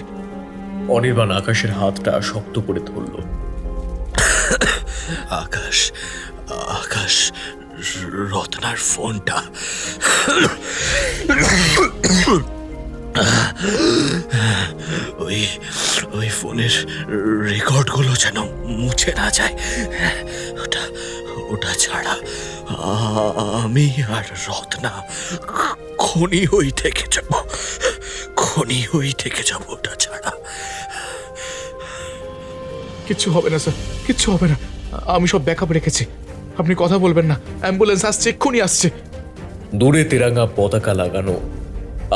অনির্বাণ আকাশের হাতটা শক্ত করে ধরল। আকাশ, আকাশ, রত্নার ফোনটা। ওই ফোনের রেকর্ডগুলো যেন মুছে না যায়। ওটা ছাড়া আমি আর রত্না খনি হয়ে থেকে যাব, খনি হয়ে থেকে যাব ওটা ছাড়া। কিচ্ছু হবে না স্যার, কিচ্ছু হবে না। আমি সব ব্যাকআপ রেখেছি, আপনি কথা বলবেন না। অ্যাম্বুলেন্স আসছে, এক্ষুনি আসছে। দূরে তেরাঙ্গা পতাকা লাগানো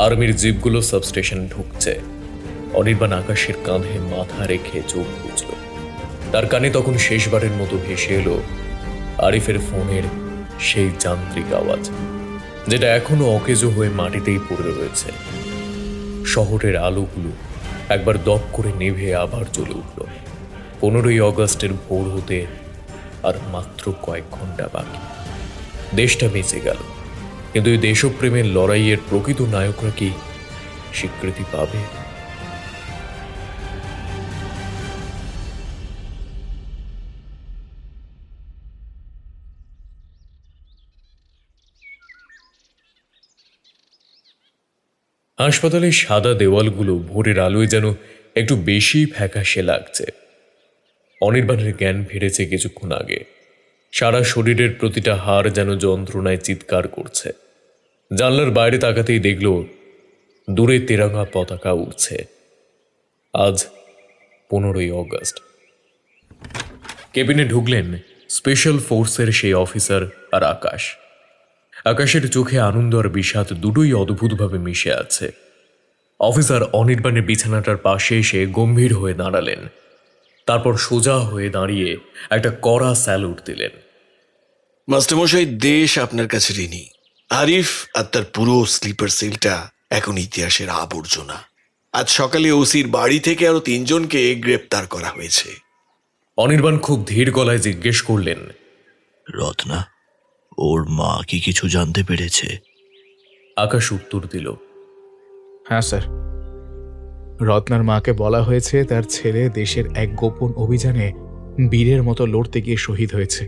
আর্মির জিপগুলো সাবস্টেশন ঢুকছে। অনির্বাণ আকাশের কাঁধে মাথা রেখে চোখ বুঝল। তার কানে তখন শেষবারের মতো ভেসে এলো আরিফের ফোনের সেই যান্ত্রিক আওয়াজ, যেটা এখনো অকেজো হয়ে মাটিতেই পড়ে রয়েছে। শহরের আলোগুলো একবার দপ করে নিভে আবার জ্বলে উঠল। 15ই অগস্টের ভোর হতে আর মাত্র কয়েক ঘন্টা বাকি। দেশটা বেঁচে গেল, কিন্তু এই দেশপ্রেমের লড়াইয়ের প্রকৃত নায়করা কি স্বীকৃতি পাবে? হাসপাতালের সাদা দেওয়ালগুলো ভোরের আলোয় যেন একটু বেশি ফ্যাকাশে লাগছে। অনির্বাণের জ্ঞান ফিরেছে কিছুক্ষণ আগে। সারা শরীরের প্রতিটা হাড় যেন যন্ত্রণায় চিৎকার করছে। জানলার বাইরে তাকাতেই দেখল দূরে তেরাঙ্গা পতাকা উঠছে। আজ 15ই অগস্ট। কেবিনে ঢুকলেন স্পেশাল ফোর্সের সেই অফিসার আর আকাশ। আকাশের চোখে আনন্দ আর বিষাদ দুটোই অদ্ভুতভাবে মিশে আছে। অফিসার অনির্বাণের বিছানাটার পাশে এসে গম্ভীর হয়ে দাঁড়ালেন। তারপর সোজা হয়ে দাঁড়িয়ে একটা কড়া স্যালুট দিলেন। মাস্টারমশাই, দেশ আপনার কাছে ঋণী। আরিফ আর তার পুরো স্লিপার সেলটা এখন ইতিহাসের আবর্জনা। আজ সকালে ওসির বাড়ি থেকে আরো 3 জনকে গ্রেপ্তার করা হয়েছে। অনির্বাণ খুব ধীর গলায় জিজ্ঞেস করলেন, রত্না, ওর মা কি কিছু জানতে পেরেছে? আকাশ উত্তর দিল, হ্যাঁ স্যার, রত্নার মাকে বলা হয়েছে তার ছেলে দেশের এক গোপন অভিযানে বীরের মতো লড়তে গিয়ে শহীদ হয়েছে।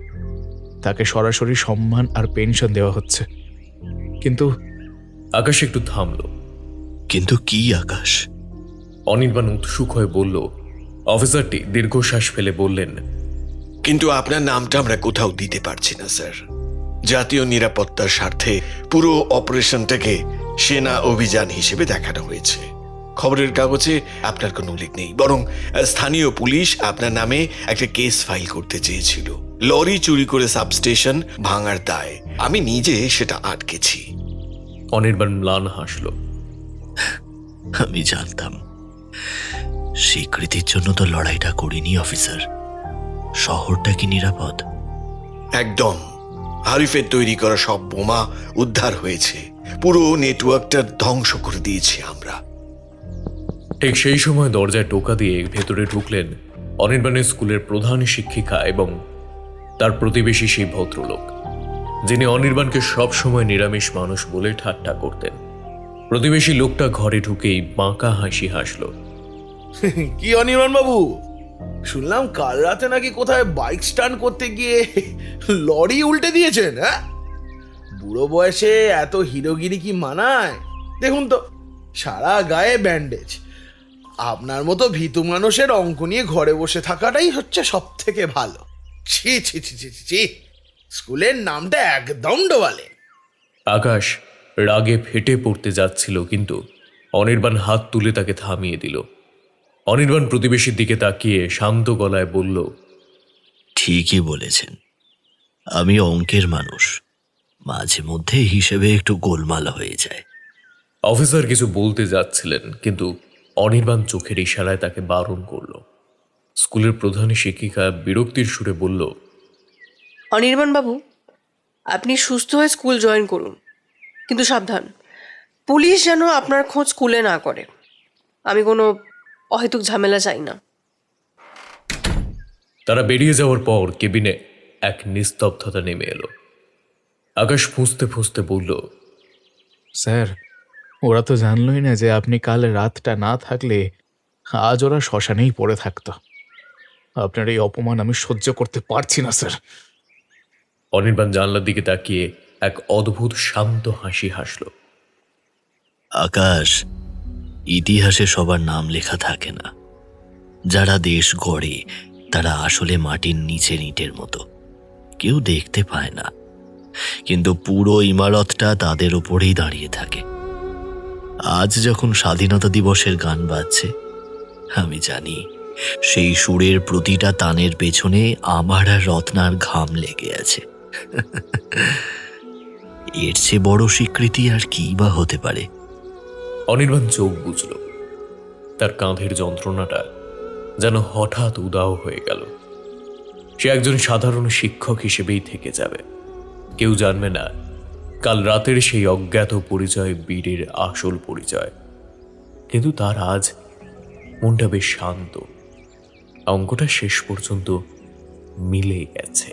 তাকে সরাসরি সম্মান আর পেনশন দেওয়া হচ্ছে। কিন্তু আকাশ একটু থামল। কিন্তু কি আকাশ? অনির্বাণ উৎসুক হয়ে বলল। অফিসারটি দীর্ঘশ্বাস ফেলে বললেন, কিন্তু আপনার নামটা আমরা কোথাও দিতে পারছি না স্যার। জাতীয় নিরাপত্তার স্বার্থে পুরো অপারেশনটাকে সেনা অভিযান হিসেবে দেখানো হয়েছে। খবরের কাগজে আপনার কোনো উল্লেখ নেই, বরং স্থানীয় পুলিশ আপনার নামে একটা কেস ফাইল করতে চেয়েছিল, লরি চুরি করে সাবস্টেশন ভাঙার দায়। আমি নিজে সেটা আটকেছি। অনির্বাণ ম্লান হাসল। আমি জানতাম। স্বীকৃতির জন্য তো লড়াইটা করিনি অফিসার। শহরটা কি নিরাপদ? একদম। আরিফের তৈরি করা সব বোমা উদ্ধার হয়েছে। পুরো নেটওয়ার্কটা ধ্বংস করে দিয়েছি আমরা। ঠিক সেই সময় দরজায় টোকা দিয়ে ভেতরে ঢুকলেন অনির্বাণের স্কুলের প্রধান শিক্ষিকা এবং তার প্রতিবেশী সেই ভদ্রলোক, যিনি অনির্বাণকে সবসময় নিরামিষ মানুষ বলে ঠাট্টা করতেন। প্রতিবেশী লোকটা ঘরে ঢুকেই বাঁকা হাসি হাসল। কি অনির্বাণ বাবু, শুনলাম কাল রাতে নাকি কোথায় বাইক স্টান্ট করতে গিয়ে লরি উল্টে দিয়েছেন? হ্যাঁ, বুড়ো বয়সে এত হিরোগিরি কি মানায়? দেখুন তো, সারা গায়ে ব্যান্ডেজ। আপনার মতো ভীতু মানুষের অঙ্ক নিয়ে ঘরে বসে থাকাটাই হচ্ছে সব থেকে ভালো। ছি ছি ছি ছি ছি, স্কুলের নামটা একদম ডোবালে। আকাশ রাগে ফেটে পড়তে যাচ্ছিল, কিন্তু অনির্বাণ হাত তুলে তাকে থামিয়ে দিল। অনির্বাণ প্রতিবেশীর দিকে তাকিয়ে শান্ত গলায় বলল, ঠিকই বলেছেন। আমি অঙ্কের মানুষ, মাঝে মধ্যে হিসেবে একটু গোলমাল হয়ে যায়। অফিসার কিছু বলতে যাচ্ছিলেন, কিন্তু অনির্বাণ চোখের ইশারায় তাকে বারণ করল। স্কুলের প্রধান শিক্ষিকা বিরক্তির সুরে বলল, অনির্বাণ বাবু, আপনি সুস্থ হয়ে স্কুল জয়েন করুন, কিন্তু সাবধান, পুলিশ যেন আপনার খোঁজ স্কুলে না করে। আমি কোনো অহেতুক ঝামেলা চাই না। তারা বেরিয়ে যাওয়ার পর কেবিনে এক নিস্তব্ধতা নেমে এলো। আকাশ ফুঁসতে ফুঁসতে বলল, স্যার, ওরা তো জানলই না যে আপনি কাল রাতটা না থাকলে আজ ওরা শ্মশানেই পড়ে থাকতো। আপনার এই অপমান আমি সহ্য করতে পারছি না স্যার। অনির্বাণ জানলার দিকে তাকিয়ে এক অদ্ভুত শান্ত হাসি হাসল। আকাশ, ইতিহাসে সবার নাম লেখা থাকে না। যারা দেশ গড়ে তারা আসলে মাটির নিচে ইটের মতো, কেউ দেখতে পায় না, কিন্তু পুরো ইমারতটা তাদের উপরেই দাঁড়িয়ে থাকে। আজ যখন স্বাধীনতা দিবসের গান বাজছে, আমি জানি সেই সুরের প্রতিটা তানের পেছনে আমার আর রত্নার ঘাম লেগে আছে। এর চেয়ে বড় স্বীকৃতি আর কি বা হতে পারে? অনির্বাণ চোখ বুঝল। তার কাঁধের যন্ত্রণাটা যেন হঠাৎ উদাও হয়ে গেল। সে একজন সাধারণ শিক্ষক হিসেবেই থেকে যাবে। কেউ জানবে না কাল রাতের সেই অজ্ঞাত পরিচয় বীরের আসল পরিচয়। কিন্তু তার আজ মনটা বেশ শান্ত। অঙ্কটা শেষ পর্যন্ত মিলে গেছে।